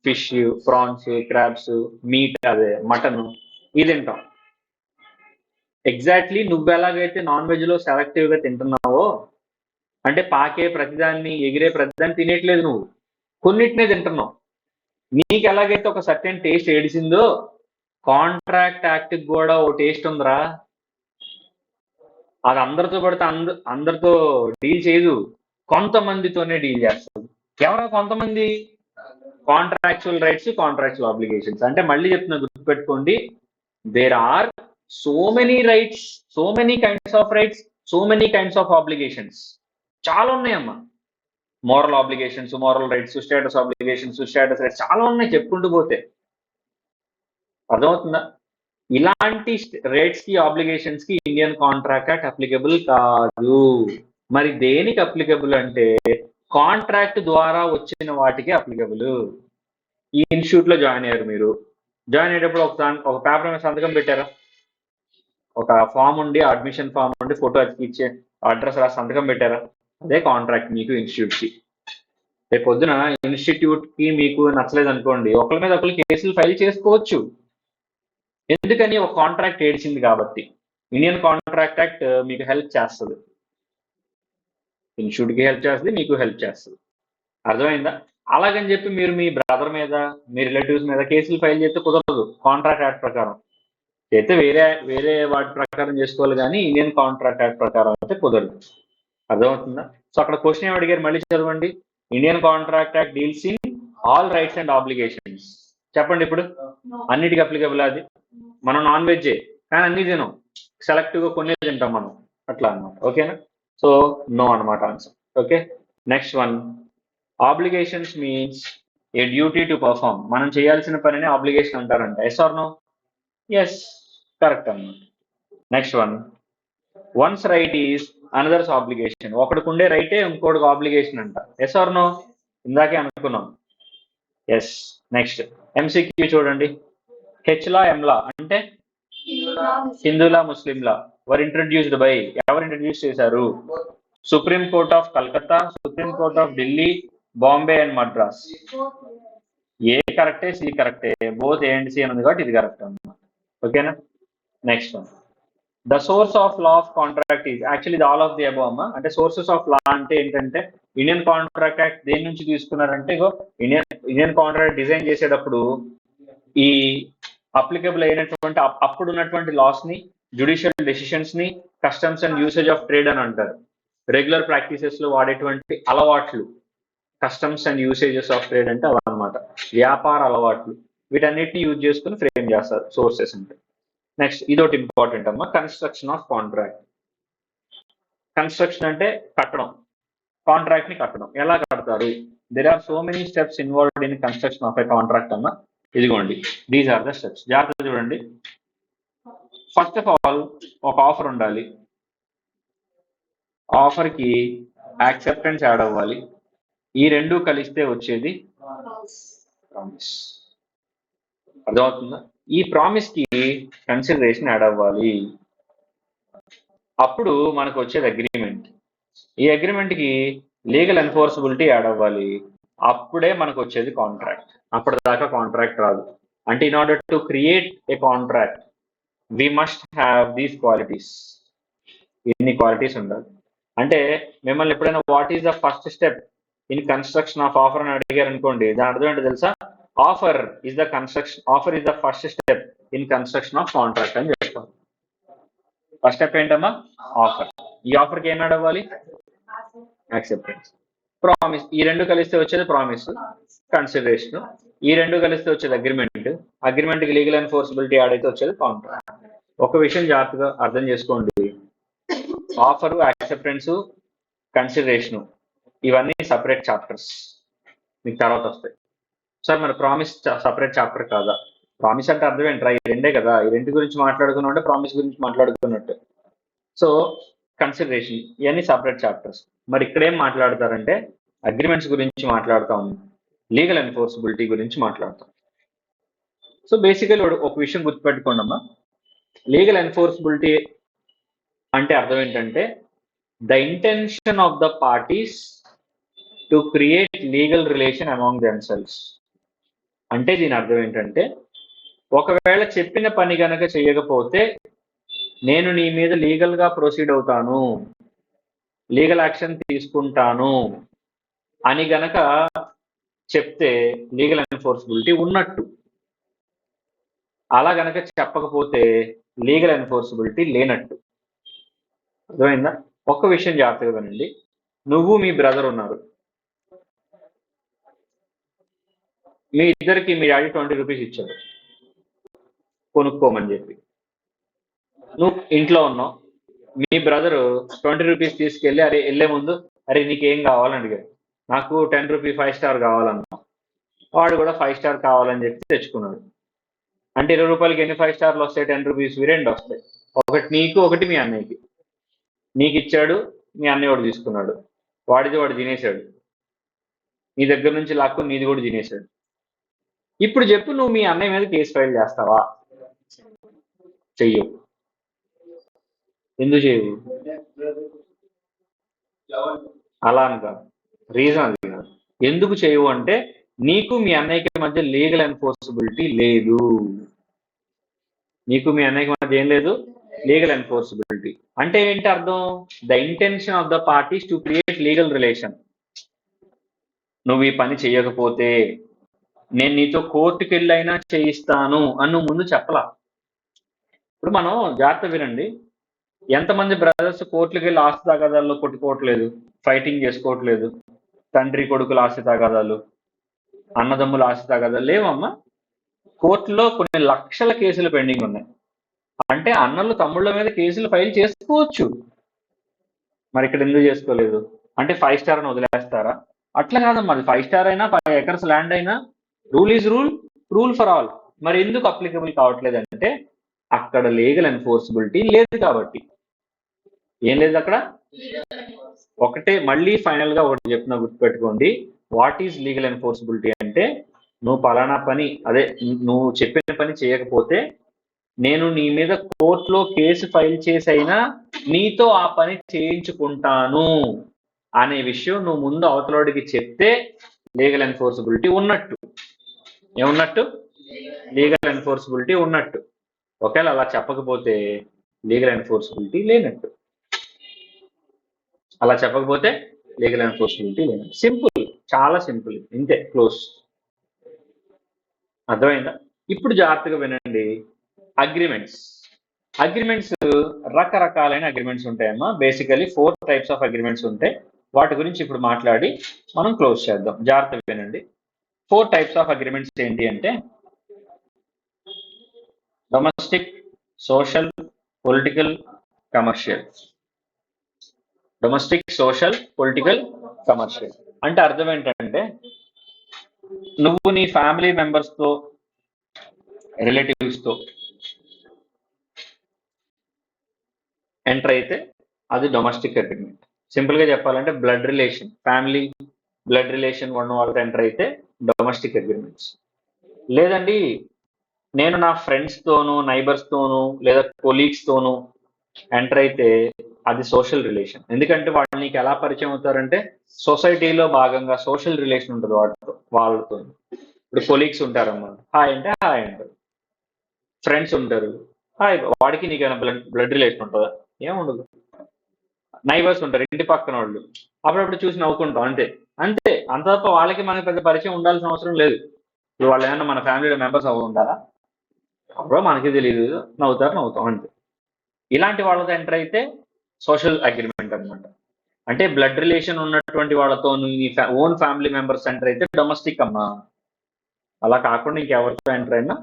fish, prawns, crabs, meat, అదే మటన్, ఇది తింటాం. ఎగ్జాక్ట్లీ నువ్వు ఎలాగైతే నాన్ వెజ్ లో సెలెక్టివ్ గా తింటున్నావో, అంటే పాకే ప్రతిదాన్ని, ఎగిరే ప్రతిదాన్ని తినేయట్లేదు, నువ్వు కొన్నిటినే తింటున్నావు. నీకు ఎలాగైతే ఒక సర్టెన్ టేస్ట్ ఏడిసిందో, కాంట్రాక్ట్ యాక్ట్ కూడా ఓ టేస్ట్ ఉందిరా. అది అందరితో పడితే అందరితో డీల్ చేయదు, కొంతమందితోనే డీల్ చేస్తుంది. ఎవరో కొంతమంది? Contractual rights, contractual obligations. అంటే మళ్ళీ చెప్తున్నా, గుర్తుపెట్టుకోండి, there are so many rights, so many kinds of rights, so many kinds of obligations. చాలా ఉన్నాయమ్మా. Moral obligations, moral rights, status obligations, status rights, చాలా ఉన్నాయి చెప్పుకుంటూ పోతే. అర్థమవుతుందా? ఇలాంటి రేట్స్ కి, ఆబ్లిగేషన్స్ కి ఇండియన్ కాంట్రాక్ట్ యాక్ట్ అప్లికబుల్ కాదు. మరి దేనికి అప్లికబుల్ అంటే, కాంట్రాక్ట్ ద్వారా వచ్చిన వాటికి అప్లికబుల్. ఈ ఇన్స్టిట్యూట్ లో జాయిన్ అయ్యారు మీరు, జాయిన్ అయ్యేటప్పుడు ఒక పేపర్ మీద సంతకం పెట్టారా? ఒక ఫామ్ ఉండి, అడ్మిషన్ ఫామ్ ఉండి, ఫోటో ఇచ్చే అడ్రస్ రాసి సంతకం పెట్టారా? అదే కాంట్రాక్ట్ మీకు ఇన్స్టిట్యూట్కి. రేపు పొద్దున ఇన్స్టిట్యూట్కి మీకు నచ్చలేదు అనుకోండి, ఒకరి మీద ఒకరు కేసులు ఫైల్ చేసుకోవచ్చు. ఎందుకని? ఒక కాంట్రాక్ట్ ఏడిచింది కాబట్టి. ఇండియన్ కాంట్రాక్ట్ యాక్ట్ మీకు హెల్ప్ చేస్తుంది, ఇన్స్టిట్యూట్కి హెల్ప్ చేస్తుంది, మీకు హెల్ప్ చేస్తుంది. అర్థమైందా? అలాగని చెప్పి మీరు మీ బ్రదర్ మీద, మీ రిలేటివ్స్ మీద కేసులు ఫైల్ చేస్తే కుదరదు. కాంట్రాక్ట్ యాక్ట్ ప్రకారం అయితే వేరే వేరే వాటి ప్రకారం చేసుకోవాలి, కానీ ఇండియన్ కాంట్రాక్ట్ యాక్ట్ ప్రకారం అయితే కుదరదు. అర్థమవుతుందా? సో అక్కడ క్వశ్చన్ ఏమి అడిగారు, మళ్ళీ చదవండి. Indian contract act deals in all rights and obligations. చెప్పండి ఇప్పుడు, అన్నిటికీ అప్లికబుల్ అది? మనం నాన్ వెజ్జే కానీ అన్ని తినం, సెలెక్టివ్గా కొన్ని తింటాం మనం, అట్లా అనమాట. ఓకేనా? సో నో అనమాట answer. Okay, next one. Obligations means a duty to perform. మనం చేయాల్సిన పనిని ఆబ్లిగేషన్ అంటారంట. Yes or no? Yes, correct అన్నమాట. Next one. One's right is another's obligation. ఒకడికి ఉండే రైటే ఇంకోటికి ఆబ్లిగేషన్ అంట. Yes or no? ఇందాకే అనుకున్నాం. ఎస్. నెక్స్ట్ ఎంసీక్యూ చూడండి. హెచ్లా ఎంలా అంటే Hindu law Muslim law were introduced by. ఎవరు ఇంట్రడ్యూస్ చేశారు? Supreme court of Calcutta, supreme court of Delhi, Bombay and Madras. ఏ కరెక్టే, సి కరెక్టే, బోత్ ఏ అండ్ సి అని ఉంది కాబట్టి ఇది కరెక్ట్ అన్నమాట. ఓకేనా? Next one. The source of law of contract is actually all of the above అమ్మా. అంటే సోర్సెస్ ఆఫ్ లా అంటే ఏంటంటే, ఇండియన్ కాంట్రాక్ట్ యాక్ట్ దేని నుంచి తీసుకున్నారంటే, ఇగో ఇండియన్ కాంట్రాక్ట్ డిజైన్ చేసేటప్పుడు ఈ అప్లికబుల్ అయినటువంటి అప్పుడు ఉన్నటువంటి లాస్ ని, జ్యుడిషియల్ డెసిషన్స్ ని customs and usage of trade అని అంటారు. రెగ్యులర్ ప్రాక్టీసెస్ లో వాడేటువంటి అలవాట్లు, customs and usages of trade అంటే అవన్నమాట, వ్యాపార అలవాట్లు. వీటన్నిటిని యూజ్ చేసుకుని ఫ్రేమ్ చేస్తారు సోర్సెస్ అంటే. నెక్స్ట్ ఇదొకటి ఇంపార్టెంట్ అమ్మా, కన్స్ట్రక్షన్ ఆఫ్ కాంట్రాక్ట్. కన్స్ట్రక్షన్ అంటే కట్టడం, కాంట్రాక్ట్ ని కట్టడం. ఎలా కడతారు? There are so many steps involved in construction of a contract అమ్మా. ఇదిగోండి, దీస్ ఆర్ ద స్టెప్స్. జాగ్రత్త చూడండి. ఫస్ట్ ఆఫ్ ఆల్ ఒక ఆఫర్ ఉండాలి, ఆఫర్ కి యాక్సెప్టెన్స్ యాడ్ అవ్వాలి. ఈ రెండు కలిస్తే వచ్చేది ప్రామిస్. అర్థమవుతుందా? ఈ ప్రామిస్ కి కన్సిడరేషన్ యాడ్ అవ్వాలి, అప్పుడు మనకు వచ్చేది అగ్రిమెంట్. ఈ అగ్రిమెంట్ కి లీగల్ ఎన్ఫోర్సబిలిటీ యాడ్ అవ్వాలి, అప్పుడే మనకు వచ్చేది కాంట్రాక్ట్. అప్పటిదాకా కాంట్రాక్ట్ రాదు. అంటే in order to create a contract we must have these qualities. ఇన్ని క్వాలిటీస్ ఉండాలి. అంటే మిమ్మల్ని ఎప్పుడైనా what is the first step in construction of offer అని అడిగారు అనుకోండి, దాని అర్థం ఏంటో తెలుసా? Offer is the construction, offer is the first step in construction of contract అని చెప్తారు. ఫస్ట్ స్టెప్ ఏంటమ్మా? ఆఫర్. ఈ ఆఫర్కి ఏం యాడ్ అవ్వాలి? యాక్సెప్టెన్స్. ప్రామిస్, ఈ రెండు కలిస్తే వచ్చేది ప్రామిస్, కన్సిడరేషన్. ఈ రెండు కలిస్తే వచ్చేది అగ్రిమెంట్, అగ్రిమెంట్ కి లీగల్ ఎన్ఫోర్సబిలిటీ యాడ్ అయితే వచ్చేది కాంట్రాక్ట్. ఒక విషయం జాగ్రత్తగా అర్థం చేసుకోండి, ఆఫర్, యాక్సెప్టెన్స్, కన్సిడరేషన్ ఇవన్నీ సపరేట్ చాప్టర్స్, మీకు తర్వాత వస్తాయి. సార్ మరి ప్రామిస్ సపరేట్ చాప్టర్ కాదా? ప్రామిస్ అంటే అర్థం ఏంట్రా? ఈ రెండే కదా, ఈ రెండు గురించి మాట్లాడుకున్నా అంటే ప్రామిస్ గురించి మాట్లాడుకున్నట్టు. సో కన్సిడరేషన్ ఇవన్నీ సపరేట్ చాప్టర్స్. మరి ఇక్కడ ఏం మాట్లాడతారంటే అగ్రిమెంట్స్ గురించి మాట్లాడతాం, లీగల్ ఎన్ఫోర్సబిలిటీ గురించి మాట్లాడతాం. సో బేసికలీ ఒక విషయం గుర్తుపెట్టుకోండి అమ్మా, లీగల్ ఎన్ఫోర్సబిలిటీ అంటే అర్థం ఏంటంటే the intention of the parties to create legal relation among themselves. అంటే దీని అర్థం ఏంటంటే, ఒకవేళ చెప్పిన పని గనక చేయకపోతే నేను నీ మీద లీగల్ గా ప్రొసీడ్ అవుతాను, లీగల్ యాక్షన్ తీసుకుంటాను అని గనక చెప్తే లీగల్ ఎన్ఫోర్సబిలిటీ ఉన్నట్టు. అలా గనక చెప్పకపోతే లీగల్ ఎన్ఫోర్సబిలిటీ లేనట్టు. అర్థమైందా? ఒక్క విషయం జాగ్రత్తగా వినండి. నువ్వు మీ బ్రదర్ ఉన్నారు, మీ ఇద్దరికి మీ డాడీ 20 రూపీస్ ఇచ్చారు కొనుక్కోమని చెప్పి. నువ్వు ఇంట్లో ఉన్నావు, మీ బ్రదరు 20 రూపీస్ తీసుకెళ్ళి అరే వెళ్ళే ముందు అరే నీకేం కావాలని అడిగాడు. నాకు 10 రూపీ 5 స్టార్ కావాలన్నా, వాడు కూడా 5 స్టార్ కావాలని చెప్పి తెచ్చుకున్నాడు. అంటే 20 రూపాయలకి ఎన్ని 5 స్టార్లు వస్తాయి? 10 రూపీస్ రెండు వస్తాయి. ఒకటి నీకు, ఒకటి మీ అన్నయ్యకి. నీకు ఇచ్చాడు, మీ అన్నయ్య వాడు తీసుకున్నాడు, వాడిది వాడు తినేశాడు, నీ దగ్గర నుంచి లాక్కొని నీది కూడా తినేశాడు. ఇప్పుడు చెప్పు, నువ్వు మీ అన్నయ్య మీద కేసు ఫైల్ చేస్తావా? చెయ్యవు. ఎందుకు చేయవు? అలా అని కాదు, రీజన్ అది కాదు. ఎందుకు చేయవు అంటే నీకు మీ అన్నయ్యకి మధ్య లీగల్ ఎన్ఫోర్సబిలిటీ లేదు. నీకు మీ అన్నయ్యకి మధ్య ఏం లేదు, లీగల్ ఎన్ఫోర్సబిలిటీ. అంటే ఏంటి అర్థం? The intention of the parties to create legal relation. నువ్వు ఈ పని చేయకపోతే నేను నీతో కోర్టుకి వెళ్ళైనా చేయిస్తాను అని నువ్వు ముందు చెప్పలా. ఇప్పుడు మనం జాగ్రత్త వినండి, ఎంతమంది బ్రదర్స్ కోర్టుకి వెళ్ళి ఆస్తి తగాదాల్లో కొట్టుకోవట్లేదు, ఫైటింగ్ చేసుకోవట్లేదు, తండ్రి కొడుకుల ఆస్తి తగాదాలు, అన్నదమ్ముల ఆస్తి తగాదాలు లేవమ్మా. కోర్టులో కొన్ని లక్షల కేసులు పెండింగ్ ఉన్నాయి. అంటే అన్నలు తమ్ముళ్ళ మీద కేసులు ఫైల్ చేసుకోవచ్చు, మరి ఇక్కడ ఎందుకు చేసుకోలేదు? అంటే 5 స్టార్ అని వదిలేస్తారా? అట్లా కాదమ్మా, అది 5 స్టార్ అయినా 5 ఎకర్స్ ల్యాండ్ అయినా rule is rule, rule for all. మరి ఎందుకు అప్లికబుల్ కావట్లేదు అంటే అక్కడ లీగల్ ఎన్ఫోర్సబిలిటీ లేదు కాబట్టి. ఏం లేదు అక్కడ? ఒకటే, మళ్ళీ ఫైనల్ గా ఒకటి చెప్తున్నా, గుర్తుపెట్టుకోండి. వాట్ ఈజ్ లీగల్ ఎన్ఫోర్సబిలిటీ అంటే నువ్వు పలానా పని, అదే నువ్వు చెప్పిన పని చేయకపోతే నేను నీ మీద కోర్టులో కేసు ఫైల్ చేసైనా నీతో ఆ పని చేయించుకుంటాను అనే విషయం నువ్వు ముందు అవతలోడికి చెప్తే లీగల్ ఎన్ఫోర్సబిలిటీ ఉన్నట్టు. ఏమున్నట్టు? లీగల్ ఎన్ఫోర్సబిలిటీ ఉన్నట్టు. ఒకవేళ అలా చెప్పకపోతే లీగల్ ఎన్ఫోర్సబిలిటీ లేనట్టు. అలా చెప్పకపోతే లీగల్ ఎన్ఫోర్సబిలిటీ లేనట్టు. సింపుల్, చాలా సింపుల్, ఇంతే, క్లోజ్. అర్థమైందా? ఇప్పుడు జాగ్రత్తగా వినండి. అగ్రిమెంట్స్. అగ్రిమెంట్స్ రకరకాలైన అగ్రిమెంట్స్ ఉంటాయమ్మా. బేసికలీ 4 టైప్స్ ఆఫ్ అగ్రిమెంట్స్ ఉంటాయి. వాటి గురించి ఇప్పుడు మాట్లాడి మనం క్లోజ్ చేద్దాం. జాగ్రత్తగా వినండి. 4 టైప్స్ ఆఫ్ అగ్రిమెంట్స్ ఏంటి అంటే domestic, social, political, commercial. Domestic, social, political, commercial అంటే అర్థం ఏంటంటే నువ్వు నీ ఫ్యామిలీ మెంబర్స్ తో, రిలేటివ్స్ తో ఎంటర్ అయితే అది డొమెస్టిక్ అగ్రిమెంట్. సింపుల్ గా చెప్పాలంటే blood relation, family blood relation ఉన్న వాళ్ళతో ఎంటర్ అయితే డొమెస్టిక్ అగ్రిమెంట్స్. లేదండి, నేను నా ఫ్రెండ్స్ తోనూ, నైబర్స్ తోనూ, లేదా కొలీగ్స్ తోనూ ఎంటర్ అయితే అది సోషల్ రిలేషన్. ఎందుకంటే వాళ్ళు నీకు ఎలా పరిచయం అవుతారంటే సొసైటీలో భాగంగా సోషల్ రిలేషన్ ఉంటుంది వాళ్ళతో. ఇప్పుడు కొలీగ్స్ ఉంటారమ్మా, హాయ్ అంటే హాయ్ అంటారు. ఫ్రెండ్స్ ఉంటారు, హాయ్. వాడికి నీకైనా బ్లడ్ రిలేషన్ ఉంటుందా? ఏముండదు. నైబర్స్ ఉంటారు, ఇంటి పక్కన వాళ్ళు, అప్పుడప్పుడు చూసి నవ్వుకుంటాం, అంతే. అంతే, అంత తప్ప వాళ్ళకి మనకి పెద్ద పరిచయం ఉండాల్సిన అవసరం లేదు. ఇప్పుడు వాళ్ళు ఏమన్నా మన ఫ్యామిలీలో మెంబర్స్ అవ్వ ఉంటారా? అప్పుడో మనకి తెలియదు, నవ్వుతాం, అంతే. ఇలాంటి వాళ్ళతో ఎంటర్ అయితే సోషల్ అగ్రిమెంట్ అనమాట. అంటే బ్లడ్ రిలేషన్ ఉన్నటువంటి వాళ్ళతో నీ ఓన్ ఫ్యామిలీ మెంబర్స్ ఎంటర్ అయితే డొమెస్టిక్ అమ్మా. అలా కాకుండా ఇంకెవరితో ఎంటర్ అయినా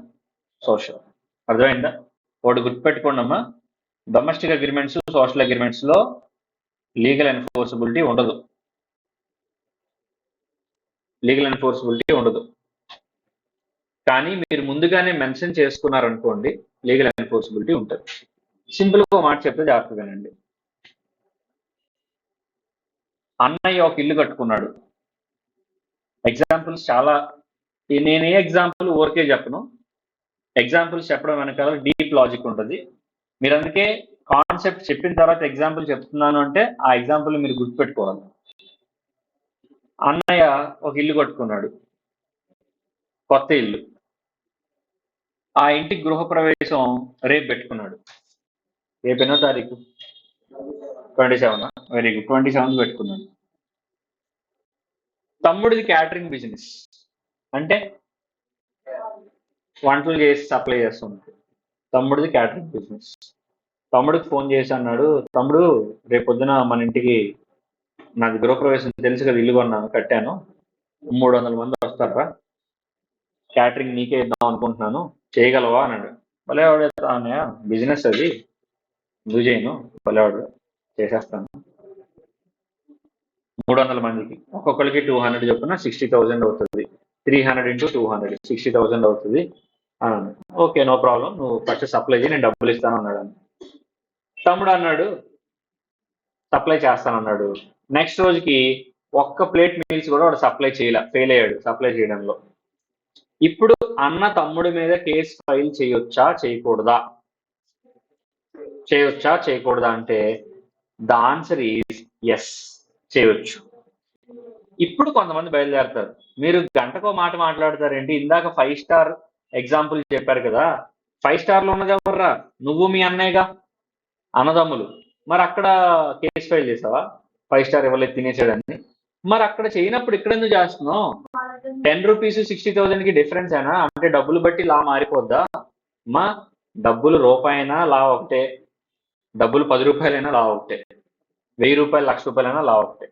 సోషల్. అర్థమైందా? ఒకటి గుర్తుపెట్టుకోండి అమ్మా, డొమెస్టిక్ అగ్రిమెంట్స్, సోషల్ అగ్రిమెంట్స్ లో లీగల్ ఎన్ఫోర్సబిలిటీ ఉండదు. లీగల్ ఎన్ఫోర్సబిలిటీ ఉండదు. కానీ మీరు ముందుగానే మెన్షన్ చేసుకున్నారనుకోండి, లీగల్ ఎన్ఫోర్సబిలిటీ ఉంటుంది. సింపుల్ గా మాట చెప్తే జాగ్రత్తగా వినండి. అన్నయ్య ఒక ఇల్లు కట్టుకున్నాడు. ఎగ్జాంపుల్స్ చాలా, నేను ఏ ఎగ్జాంపుల్ ఊరికే చెప్పను, ఎగ్జాంపుల్స్ చెప్పడం వెనకాల డీప్ లాజిక్ ఉంటుంది. మీరు అందుకే కాన్సెప్ట్ చెప్పిన తర్వాత ఎగ్జాంపుల్ చెప్తున్నాను అంటే ఆ ఎగ్జాంపుల్ మీరు గుర్తుపెట్టుకోవాలి. అన్నయ్య ఒక ఇల్లు కట్టుకున్నాడు, కొత్త ఇల్లు. ఆ ఇంటి గృహప్రవేశం రేపు పెట్టుకున్నాడు. రేపు ఎన్నో తారీఖు? 27. వెరీ గుడ్, 27 పెట్టుకున్నాడు. తమ్ముడిది క్యాటరింగ్ బిజినెస్, అంటే వంటలు చేసి సప్లై చేస్తుంది. తమ్ముడిది క్యాటరింగ్ బిజినెస్. తమ్ముడికి ఫోన్ చేసి అన్నాడు, తమ్ముడు రేపు పొద్దున మన ఇంటికి నాది గృహప్రవేశం, తెలుసు కదా, ఇల్లు కొన్నాను, కట్టాను, 300 మంది వస్తారా, క్యాటరింగ్ నీకే ఇద్దాం అనుకుంటున్నాను, చేయగలవా అన్నాడు. భలేవాడు, అన్నయ్య బిజినెస్ అది, ఎందుకు చేయను, భలేవాడు, చేసేస్తాను. 300 మందికి ఒక్కొక్కరికి 200 చొప్పున 60,000 అవుతుంది. 300 ఇంటూ 200 60,000 అవుతుంది అన్నాడు. ఓకే, నో ప్రాబ్లం, నువ్వు ఫస్ట్ సప్లై చేయి, నేను డబ్బులు ఇస్తాను అన్నాడు. తమ్ముడు అన్నాడు సప్లై చేస్తానన్నాడు. నెక్స్ట్ రోజుకి ఒక్క ప్లేట్ మీల్స్ కూడా వాడు సప్లై చేయలే, ఫెయిల్ అయ్యాడు సప్లై చేయడంలో. ఇప్పుడు అన్న తమ్ముడి మీద కేసు ఫైల్ చేయొచ్చా చేయకూడదా? చేయొచ్చా చేయకూడదా అంటే ద ఆన్సర్ ఈజ్ ఎస్. చేయవచ్చు. ఇప్పుడు కొంతమంది బయలుదేరతారు. మీరు గంటకో మాట మాట్లాడతారేంటి? ఇందాక 5 స్టార్ ఎగ్జాంపుల్ చెప్పారు కదా! 5 స్టార్‌లో ఉన్నది ఎవర్రా? నువ్వు మీ అన్నయ్యగా అన్నదమ్ములు. మరి అక్కడ కేస్ ఫైల్ చేసావా? 5 స్టార్ ఇవ్వలేదు తినేసాడని. మరి అక్కడ చేయనప్పుడు ఇక్కడెందుకు చేస్తున్నావు? 10 రూపీస్ 60,000కి డిఫరెన్స్ ఏనా? అంటే డబ్బులు బట్టి లా మారిపోద్దా? మా డబ్బులు రూపాయైనా లా ఒకటే. డబ్బులు 10 రూపాయలైనా లా ఒకటే. 1000 రూపాయలు, 1,00,000 రూపాయలైనా లా ఒకటే.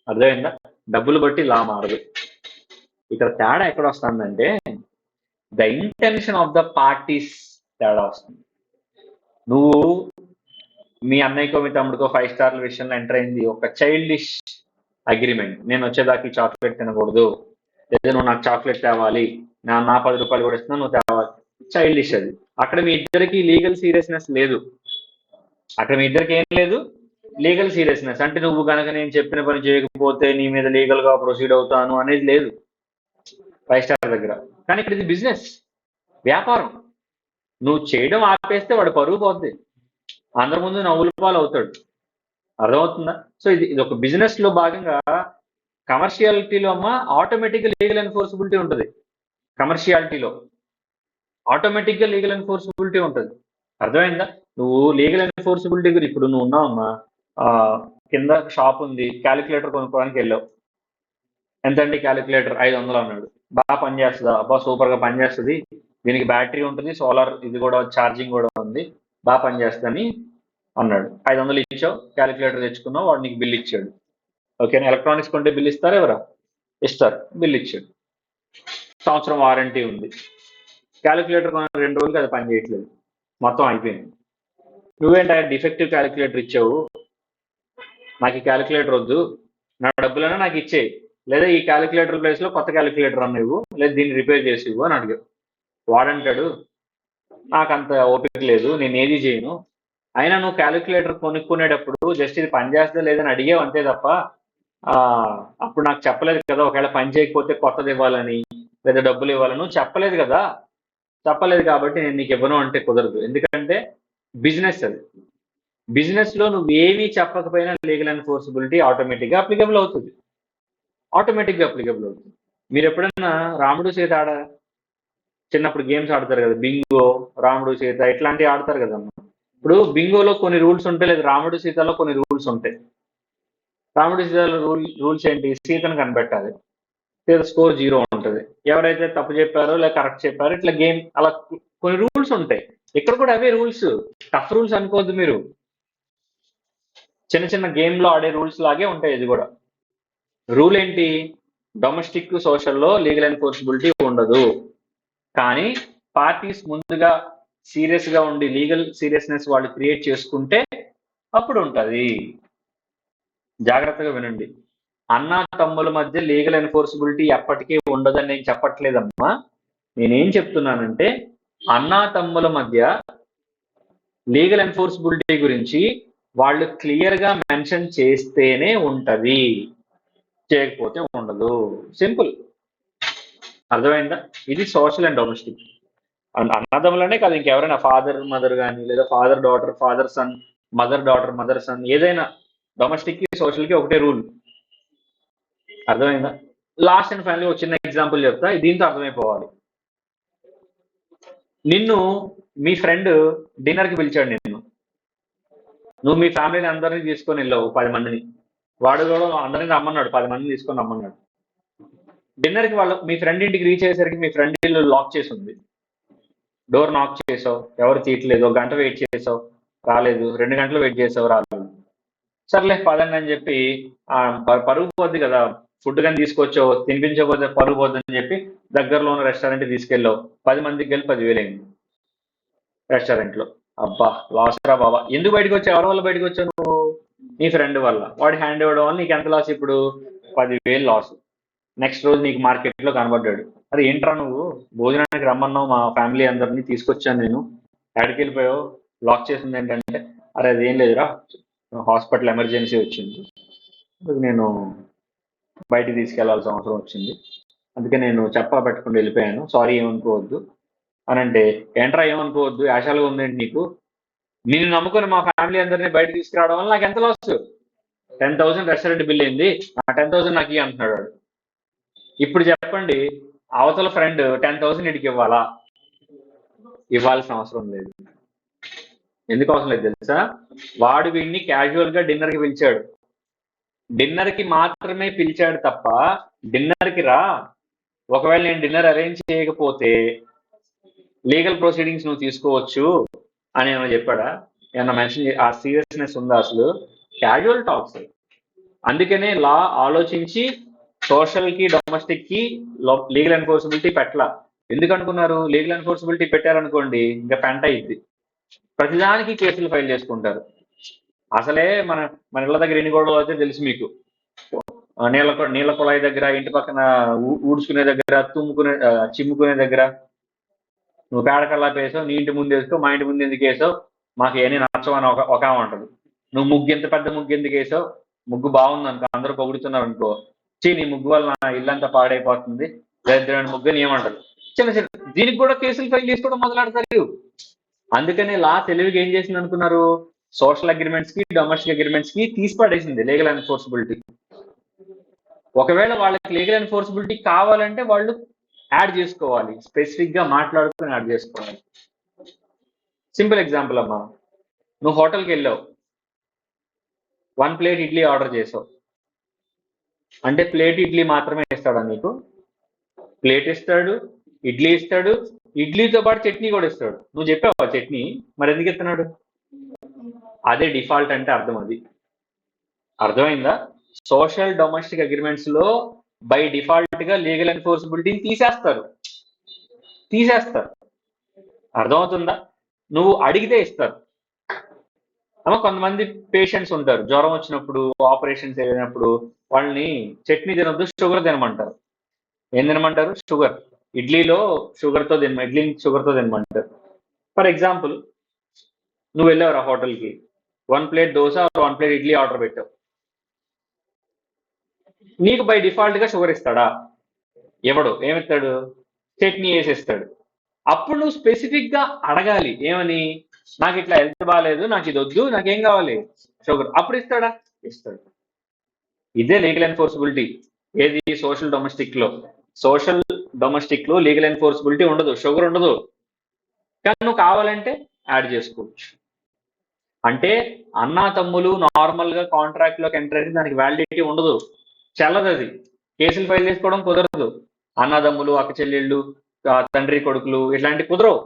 అర్థమైందా? డబ్బులు బట్టి లా మారదు. ఇక్కడ తేడా ఎక్కడ వస్తుందంటే the intention of the parties తేడా వస్తుంది. నువ్వు మీ అన్నయ్యకో మీ తమ్ముడికో 5 స్టార్ల విషయంలో ఎంటర్ అయింది ఒక చైల్డిష్ అగ్రిమెంట్. నేను వచ్చేదాకా చాక్లెట్ తినకూడదు, లేదా నువ్వు నాకు చాక్లెట్ తేవాలి, నా 10 రూపాయలు కూడా ఇస్తున్నా నువ్వు తేవాలి. చైల్డిష్ అది. అక్కడ మీ ఇద్దరికి లీగల్ సీరియస్నెస్ లేదు. అక్కడ మీ ఇద్దరికి ఏం లేదు, లీగల్ సీరియస్నెస్. అంటే నువ్వు కనుక నేను చెప్పిన పని చేయకపోతే నీ మీద లీగల్ గా ప్రొసీడ్ అవుతాను అనేది లేదు 5 స్టార్ దగ్గర. కానీ ఇక్కడ ఇది బిజినెస్, వ్యాపారం. నువ్వు చేయడం ఆపేస్తే వాడు పరుగు పోద్ది, అందరి ముందు నవ్వుల పాలు అవుతాడు. అర్థమవుతుందా? సో ఇది ఒక బిజినెస్ లో భాగంగా కమర్షియాలిటీలో అమ్మ ఆటోమేటిక్ గా లీగల్ ఎన్ఫోర్సబిలిటీ ఉంటుంది. కమర్షియాలిటీలో ఆటోమేటిక్ గా లీగల్ ఎన్ఫోర్సబిలిటీ ఉంటుంది. అర్థమైందా? నువ్వు లీగల్ ఎన్ఫోర్సబిలిటీ గురించి ఇప్పుడు నువ్వు ఉన్నావమ్మా, కింద షాప్ ఉంది, క్యాలిక్యులేటర్ కొనుక్కోవడానికి వెళ్ళావు. ఎంతండి క్యాలిక్యులేటర్? 500 అన్నాడు. బాగా పనిచేస్తుందా? అబ్బా సూపర్ గా పనిచేస్తుంది, దీనికి బ్యాటరీ ఉంటుంది, సోలార్ ఇది కూడా ఛార్జింగ్ కూడా ఉంది, బాగా పనిచేస్తుందని అన్నాడు. 500 ఇచ్చావు, క్యాలిక్యులేటర్ తెచ్చుకున్నావు, వాడు నీకు బిల్ ఇచ్చాడు. ఓకేనా? ఎలక్ట్రానిక్స్ కొంటే బిల్ ఇస్తారు ఎవరా? ఇస్తారు. బిల్ ఇచ్చాడు. సంవత్సరం వారంటీ ఉంది. క్యాలిక్యులేటర్ కొన్న 2 రోజులకి అది పని చేయట్లేదు, మొత్తం అయిపోయింది. నువ్వేంట డిఫెక్టివ్ క్యాలిక్యులేటర్ ఇచ్చావు, నాకు ఈ క్యాలిక్యులేటర్ వద్దు, నా డబ్బులైనా నాకు ఇచ్చేయి, లేదా ఈ క్యాలిక్యులేటర్ ప్లేస్ లో కొత్త క్యాలిక్యులేటర్ అన్న ఇవ్వు, లేదా దీన్ని రిపేర్ చేసి ఇవ్వు అని అడిగావు. వాడంటాడు నాకు అంత ఓపిక లేదు, నేను ఏది చేయను. అయినా నువ్వు క్యాలిక్యులేటర్ కొనుక్కునేటప్పుడు జస్ట్ ఇది పని చేస్తుందా లేదని అడిగావు అంతే తప్ప అప్పుడు నాకు చెప్పలేదు కదా ఒకవేళ పని చేయకపోతే కొత్తది ఇవ్వాలని లేదా డబ్బులు ఇవ్వాలని నువ్వు చెప్పలేదు కదా. చెప్పలేదు కాబట్టి నేను నీకు ఇవ్వను అంటే కుదరదు. ఎందుకంటే బిజినెస్ అది. బిజినెస్ లో నువ్వు ఏమీ చెప్పకపోయినా లీగల్ ఎన్ఫోర్సబిలిటీ ఆటోమేటిక్ గా అప్లికబుల్ అవుతుంది. మీరు ఎప్పుడైనా రాముడు సీత చిన్నప్పుడు గేమ్స్ ఆడతారు కదా, బింగో, రాముడు సీత ఇట్లాంటివి ఆడతారు కదమ్మా. ఇప్పుడు బింగోలో కొన్ని రూల్స్ ఉంటాయి, లేదా రాముడు సీతలో కొన్ని రూల్స్ ఉంటాయి. రాముడు సీతలో రూల్స్ ఏంటి? సీతను కనిపెట్టాలి, సీత స్కోర్ 0 ఉంటుంది. ఎవరైతే తప్పు చెప్పారో లేదా కరెక్ట్ చెప్పారో ఇట్లా గేమ్ అలా కొన్ని రూల్స్ ఉంటాయి. ఇక్కడ కూడా అవే రూల్స్, టఫ్ రూల్స్ అనుకోవద్దు మీరు, చిన్న చిన్న గేమ్ లో ఆడే రూల్స్ లాగే ఉంటాయి. ఇది కూడా రూల్ ఏంటి? డొమెస్టిక్ సోషల్లో లీగల్ ఎన్ఫోర్సబిలిటీ ఉండదు, కానీ పార్టీస్ ముందుగా సీరియస్ గా ఉండి లీగల్ సీరియస్నెస్ వాళ్ళు క్రియేట్ చేసుకుంటే అప్పుడు ఉంటది. జాగ్రత్తగా వినండి. అన్నా తమ్ముల మధ్య లీగల్ ఎన్ఫోర్సబిలిటీ ఎప్పటికీ ఉండదని నేను చెప్పట్లేదమ్మా. నేనేం చెప్తున్నానంటే అన్నా తమ్ముల మధ్య లీగల్ ఎన్ఫోర్సబిలిటీ గురించి వాళ్ళు క్లియర్ గా మెన్షన్ చేస్తేనే ఉంటది, చేయకపోతే ఉండదు. సింపుల్. అర్థమైందా? ఇది సోషల్ అండ్ డొమెస్టిక్. అన్నదమ్ములనే కాదు, ఇంకెవరైనా ఫాదర్ మదర్ కానీ, లేదా father daughter, father son, mother daughter, mother sun, ఏదైనా డొమెస్టిక్ కి సోషల్ కి ఒకటే రూల్. అర్థమైందా? లాస్ట్ అండ్ ఫైనల్ ఒక చిన్న ఎగ్జాంపుల్ చెప్తా, దీంతో అర్థమైపోవాలి. నిన్ను మీ ఫ్రెండ్ డిన్నర్ కి పిలిచాడు, నువ్వు మీ ఫ్యామిలీని అందరినీ తీసుకొని వెళ్ళావు 10 మందిని. వాడు కూడా అందరినీ రమ్మన్నాడు, 10 మందిని తీసుకొని రమ్మన్నాడు. డిన్నర్ కి మీ ఫ్రెండ్ ఇంటికి రీచ్ అయ్యేసరికి మీ ఫ్రెండ్ ఇల్లు లాక్ చేసి ఉంది. డోర్ నాక్ చేసావు, ఎవరు తీయట్లేదు. 1 గంట వెయిట్ చేసావు, రాలేదు. 2 గంటలు వెయిట్ చేసావు, రాలేదు. సర్లే పదండి అని చెప్పి పరుగు పోద్ది కదా, ఫుడ్ కానీ తీసుకొచ్చావు, తినిపించకపోతే పరుగు పోద్దని చెప్పి దగ్గరలో ఉన్న రెస్టారెంట్ తీసుకెళ్ళావు. 10 మందికి వెళ్ళి 10,000 అయింది రెస్టారెంట్ లో. అబ్బా లాస్ రా బాబా. ఎందుకు బయటకు వచ్చావు? ఎవరి వల్ల బయటకు వచ్చావు? నువ్వు నీ ఫ్రెండ్ వల్ల. వాడి హ్యాండ్ ఇవ్వడం వల్ల నీకు ఎంత లాస్? ఇప్పుడు 10,000 లాస్. నెక్స్ట్ రోజు నీకు మార్కెట్ లో కనబడ్డాడు. అరే ఏంట్రా నువ్వు భోజనానికి రమ్మన్నావు, మా ఫ్యామిలీ అందరినీ తీసుకొచ్చాను, నేను ఎక్కడికి వెళ్ళిపోయావు, లాక్ చేసింది ఏంటంటే, అరే అదేం లేదురా, హాస్పిటల్ ఎమర్జెన్సీ వచ్చింది, నేను బయటికి తీసుకెళ్లాల్సిన అవసరం వచ్చింది, అందుకే నేను చెప్పా పెట్టకుండా వెళ్ళిపోయాను, సారీ ఏమనుకోవద్దు అని అంటే, ఏంట్రా ఏమనుకోవద్దు, యాశాలుగా ఉందేంటి నీకు? నేను నమ్ముకొని మా ఫ్యామిలీ అందరినీ బయట తీసుకురావడం వల్ల నాకు ఎంత లాస్? 10,000 రెస్టారెంట్ బిల్ అయింది, ఆ 10,000 నాకు ఇయ్యి అంటున్నాడు వాడు. ఇప్పుడు చెప్పండి, అవతల ఫ్రెండ్ 10,000 ఇడికి ఇవ్వాలా? ఇవ్వాల్సిన అవసరం లేదు. ఎందుకు అవసరం లేదు తెలుసా? వాడు వీడిని క్యాజువల్ గా డిన్నర్ కి పిలిచాడు, డిన్నర్ కి మాత్రమే పిలిచాడు తప్ప డిన్నర్ కి రా, ఒకవేళ నేను డిన్నర్ అరేంజ్ చేయకపోతే లీగల్ ప్రొసీడింగ్స్ నువ్వు తీసుకోవచ్చు అని ఏమైనా చెప్పాడా? ఏమన్నా మెన్షన్ ఆ సీరియస్నెస్ ఉందా? అసలు క్యాజువల్ టాక్స్. అందుకనే లా ఆలోచించి సోషల్ కి డొమెస్టిక్ కి లీగల్ ఎన్ఫోర్సబిలిటీ పెట్టలా. ఎందుకు అనుకున్నారు? లీగల్ ఎన్ఫోర్సబిలిటీ పెట్టారనుకోండి ఇంకా పెంట అయింది, ప్రతిదానికి కేసులు ఫైల్ చేసుకుంటారు. అసలే మన మన ఇళ్ళ దగ్గర ఎన్ని గొడవలు అయితే తెలుసు మీకు. నీళ్ళ కుళాయి దగ్గర, ఇంటి పక్కన ఊడ్చుకునే దగ్గర, చిమ్ముకునే దగ్గర, నువ్వు పేడ కల్లాపు వేసావు, నీ ఇంటి ముందు వేసుకో, మా ఇంటి ముందు ఎందుకు వేసావు, మాకు ఏమీ నచ్చవని ఒక ఆమె ఉంటుంది. నువ్వు ముగ్గు ఎంత పెద్ద ముగ్గు ఎందుకు వేసావు, ముగ్గు బాగుంది అనుకో, అందరూ పొగుడుతున్నారు అనుకో, నీ ముగ్గు వల్ల నా ఇల్లంతా పాడైపోతుంది, దరిద్రమైన ముగ్గు అని ఏమంటారు. చిన్న చిన్న దీనికి కూడా కేసులు ఫైల్ చేసుకోవడం మొదలెడతారు. అందుకనే లా తెలివిగా ఏం చేసింది అనుకున్నారు? సోషల్ అగ్రిమెంట్స్ కి డొమెస్టిక్ అగ్రిమెంట్స్ కి తీసి పడేసింది లీగల్ ఎన్ఫోర్సబిలిటీ. ఒకవేళ వాళ్ళకి లీగల్ ఎన్ఫోర్సబిలిటీ కావాలంటే వాళ్ళు యాడ్ చేసుకోవాలి, స్పెసిఫిక్ గా మాట్లాడుకుని యాడ్ చేసుకోవాలి. సింపుల్ ఎగ్జాంపుల్ అమ్మా, నువ్వు హోటల్కి వెళ్ళావు, 1 ప్లేట్ ఇడ్లీ ఆర్డర్ చేసావు అంటే ప్లేట్ ఇడ్లీ మాత్రమే ఇస్తాడా నీకు? ప్లేట్ ఇస్తాడు, ఇడ్లీ ఇస్తాడు, ఇడ్లీతో పాటు చట్నీ కూడా ఇస్తాడు. నువ్వు చెప్పావా చట్నీ? మరి ఎందుకు ఇస్తున్నాడు? అదే డిఫాల్ట్ అంటే అర్థం. అది అర్థమైందా? సోషల్ డొమెస్టిక్ అగ్రిమెంట్స్ లో బై డిఫాల్ట్ గా లీగల్ ఎన్ఫోర్సబిలిటీని తీసేస్తారు. అర్థమవుతుందా? నువ్వు అడిగితే ఇస్తారు. అమ్మ కొంతమంది పేషెంట్స్ ఉంటారు, జ్వరం వచ్చినప్పుడు, ఆపరేషన్స్ అయినప్పుడు వాళ్ళని చట్నీ తినొద్దు, షుగర్ తినమంటారు. ఏం తినమంటారు? షుగర్. ఇడ్లీలో షుగర్తో తినమంటారు. ఫర్ ఎగ్జాంపుల్, నువ్వు వెళ్ళావు ఆ హోటల్కి, 1 plate dosa, 1 plate idli order పెట్టావు. నీకు బై డిఫాల్ట్ గా షుగర్ ఇస్తాడా? ఎవడు ఏమిస్తాడు? చట్నీ వేసేస్తాడు. అప్పుడు నువ్వు స్పెసిఫిక్ గా అడగాలి, ఏమని? నాకు ఇట్లా హెల్త్ బాగాలేదు, నాకు ఇది వద్దు, నాకేం కావాలి? షుగర్. అప్పుడు ఇస్తాడా? ఇస్తాడు. ఇదే లీగల్ ఎన్ఫోర్సబిలిటీ. ఏది? సోషల్ డొమెస్టిక్ లో లీగల్ ఎన్ఫోర్సబిలిటీ ఉండదు, షుగర్ ఉండదు, కానీ నువ్వు కావాలంటే యాడ్ చేసుకోవచ్చు. అంటే అన్నా తమ్ములు నార్మల్ గా కాంట్రాక్ట్ లోకి ఎంటర్ అయితే దానికి వ్యాలిడిటీ ఉండదు, చెల్లదు. అది కేసులు ఫైల్ చేసుకోవడం కుదరదు. అన్నదమ్ములు, అక్క చెల్లెళ్ళు, తండ్రి కొడుకులు ఇట్లాంటి కుదరవు.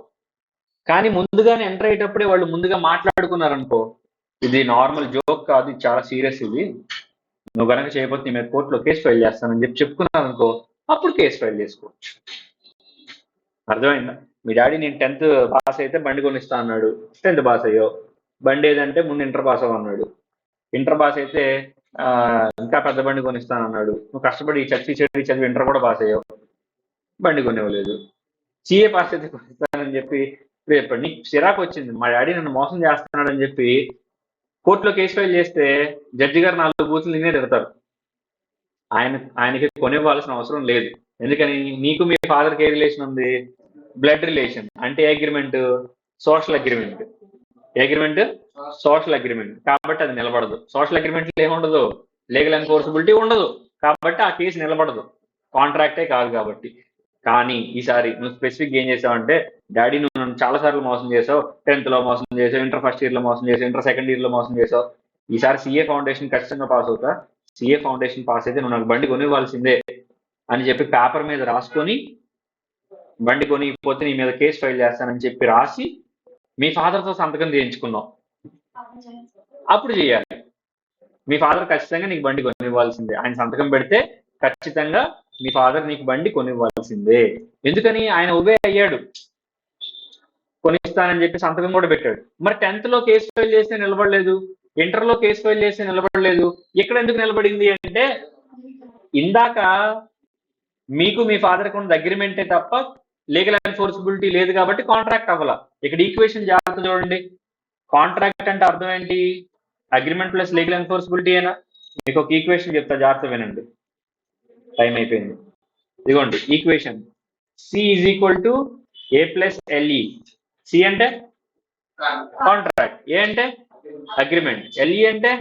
కానీ ముందుగానే ఎంటర్ అయ్యేటప్పుడే వాళ్ళు ముందుగా మాట్లాడుకున్నారనుకో, ఇది నార్మల్ జోక్ కాదు, ఇది చాలా సీరియస్, ఇది నువ్వు కనుక చేయకపోతే నీ మీద కోర్టులో కేసు ఫైల్ చేస్తానని చెప్పుకున్నారనుకో, అప్పుడు కేసు ఫైల్ చేసుకోవచ్చు. అర్థమైందా? మీ డాడీ నేను 10th పాస్ అయితే బండి కొనిస్తా అన్నాడు, 10th పాస్ అయ్యో. బండి ఏదంటే ముందు ఇంటర్ పాస్ అవ్వన్నాడు, ఇంటర్ పాస్ అయితే ఇంకా పెద్ద బండి కొనిస్తాను అన్నాడు. నువ్వు కష్టపడి చదివి ఇంటర్ కూడా పాస్ అయ్యావు, బండి కొనివ్వలేదు. సిఏ పాస్ అయితే కొనిస్తానని చెప్పి రేపు నీకు చిరాకు వచ్చింది, మా డాడీ నన్ను మోసం చేస్తున్నాడని చెప్పి కోర్టులో కేసు ఫైల్ చేస్తే జడ్జి గారు 4 బూతులు నేనే తిడతారు. ఆయనకి కొనివ్వాల్సిన అవసరం లేదు. ఎందుకని? నీకు మీ ఫాదర్కి ఏ రిలేషన్ ఉంది? Blood relation. అంటే ఏ agreement? Social agreement. Social agreement. కాబట్టి అది నిలబడదు. సోషల్ అగ్రిమెంట్లో ఏముండదు? లీగల్ ఎన్ఫోర్సబిలిటీ ఉండదు, కాబట్టి ఆ కేసు నిలబడదు, కాంట్రాక్టే కాదు కాబట్టి. కానీ ఈసారి నువ్వు స్పెసిఫిక్ ఏం చేసావంటే, డాడీ నువ్వు నన్ను చాలా సార్లు మోసం చేసావు, 10th లో మోసం చేసావు, ఇంటర్ ఫస్ట్ ఇయర్ లో మోసం చేసావు, ఇంటర్ సెకండ్ ఇయర్ లో మోసం చేసావు, ఈసారి సిఏ ఫౌండేషన్ ఖచ్చితంగా పాస్ అవుతా, సిఏ ఫౌండేషన్ పాస్ అయితే నువ్వు నాకు బండి కొనివ్వాల్సిందే అని చెప్పి పేపర్ మీద రాసుకొని, బండి కొనిపోతే నీ మీద కేసు ఫైల్ చేస్తానని చెప్పి రాసి మీ ఫాదర్తో సంతకం చేయించుకున్నావు. అప్పుడు చేయాలి. మీ ఫాదర్ ఖచ్చితంగా నీకు బండి కొనివ్వాల్సిందే. ఆయన సంతకం పెడితే ఖచ్చితంగా మీ ఫాదర్ నీకు బండి కొనివ్వాల్సిందే. ఎందుకని? ఆయన ఉబే అయ్యాడు, కొనిస్తానని చెప్పి సంతకం కూడా పెట్టాడు. మరి 10th లో కేసు ఫైల్ చేస్తే నిలబడలేదు, ఇంటర్ లో కేసు ఫైల్ చేస్తే నిలబడలేదు, ఇక్కడ ఎందుకు నిలబడింది అంటే, ఇందాక మీకు మీ ఫాదర్కి ఉన్న అగ్రిమెంటే తప్ప లీగల్ ఎన్ఫోర్సబిలిటీ లేదు కాబట్టి కాంట్రాక్ట్ అవ్వాల. ఇక్కడ ఈక్వేషన్ జాగ్రత్త చూడండి. కాంట్రాక్ట్ అంటే అర్థం ఏంటి? అగ్రిమెంట్ ప్లస్ లీగల్ ఎన్ఫోర్సబిలిటీ అయినా. మీకు ఒక ఈక్వేషన్ చెప్తా, జాగ్రత్త వినండి, టైం అయిపోయింది. ఇదిగోండి equation. C is equal to A plus LE. C అంటే కాంట్రాక్ట్, ఏ అంటే అగ్రిమెంట్, ఎల్ఈ అంటే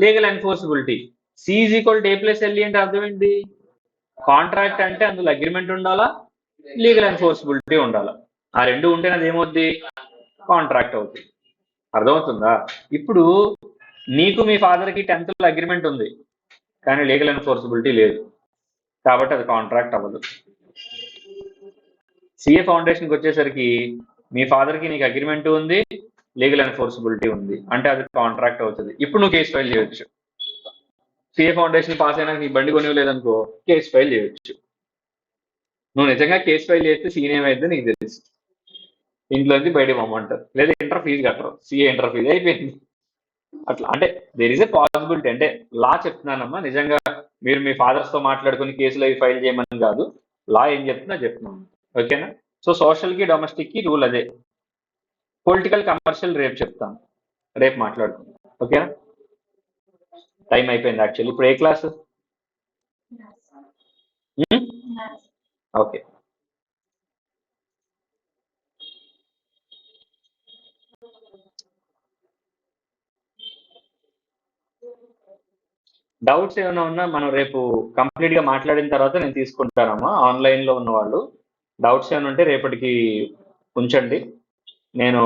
legal enforceability. C is equal to A plus LE అంటే అర్థం ఏంటి? కాంట్రాక్ట్ అంటే అందులో అగ్రిమెంట్ ఉండాలా, లీగల్ ఎన్ఫోర్సిబిలిటీ ఉండాలా. ఆ రెండు ఉంటేనే అది ఏమవుద్ది? కాంట్రాక్ట్ అవుతుంది. అర్థమవుతుందా? ఇప్పుడు నీకు మీ ఫాదర్కి 10th అగ్రిమెంట్ ఉంది, కానీ లీగల్ ఎన్ఫోర్సిబిలిటీ లేదు, కాబట్టి అది కాంట్రాక్ట్ అవ్వదు. సిఏ ఫౌండేషన్కి వచ్చేసరికి మీ ఫాదర్కి నీకు అగ్రిమెంట్ ఉంది, లీగల్ ఎన్ఫోర్సిబిలిటీ ఉంది, అంటే అది కాంట్రాక్ట్ అవుతుంది. ఇప్పుడు నువ్వు కేసు ఫైల్ చేయొచ్చు. సిఏ ఫౌండేషన్ పాస్ అయినా నీ బండి కొనివ్వలేదనుకో, కేసు ఫైల్ చేయొచ్చు. నువ్వు నిజంగా కేసు ఫైల్ చేస్తే సీన్ ఏమైందో నీకు తెలుసు, ఇంట్లోంచి బయట పొమ్మంటారు, లేదా ఇంటర్ ఫీజు కట్టరు, సిఏ ఇంటర్ ఫీజు అయిపోయింది. అట్లా అంటే దేర్ ఇస్ ఎ పాసిబిలిటీ. అంటే లా చెప్తున్నానమ్మా, నిజంగా మీరు మీ ఫాదర్స్ తో మాట్లాడుకుని కేసులు అవి ఫైల్ చేయమని కాదు, లా ఏం చెప్తున్నాను. ఓకేనా? సో సోషల్ కి డొమెస్టిక్ కి రూల్ అదే. పొలిటికల్ కమర్షియల్ రేపు చెప్తాను, రేపు మాట్లాడుకుందాం. ఓకేనా? టైం అయిపోయింది యాక్చువల్లీ. ఇప్పుడు ఏ క్లాసు? ఓకే. డౌట్స్ ఏమైనా ఉన్నా మనం రేపు కంప్లీట్ గా మాట్లాడిన తర్వాత నేను తీసుకుంటానమ్మా. ఆన్లైన్ లో ఉన్న వాళ్ళు డౌట్స్ ఏమైనా ఉంటే రేపటికి ఉంచండి, నేను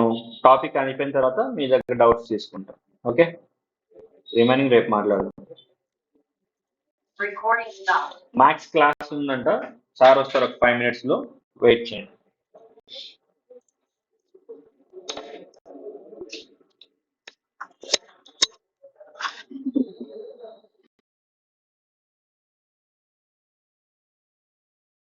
టాపిక్ అయిపోయిన తర్వాత మీ దగ్గర డౌట్స్ తీసుకుంటాను. ఓకే, రిమైనింగ్ రేపు మాట్లాడదాం. మ్యాథ్స్ క్లాస్ ఉందంట, సార్ వస్తారు ఒక 5 minutes లో, వెయిట్ చేయండి.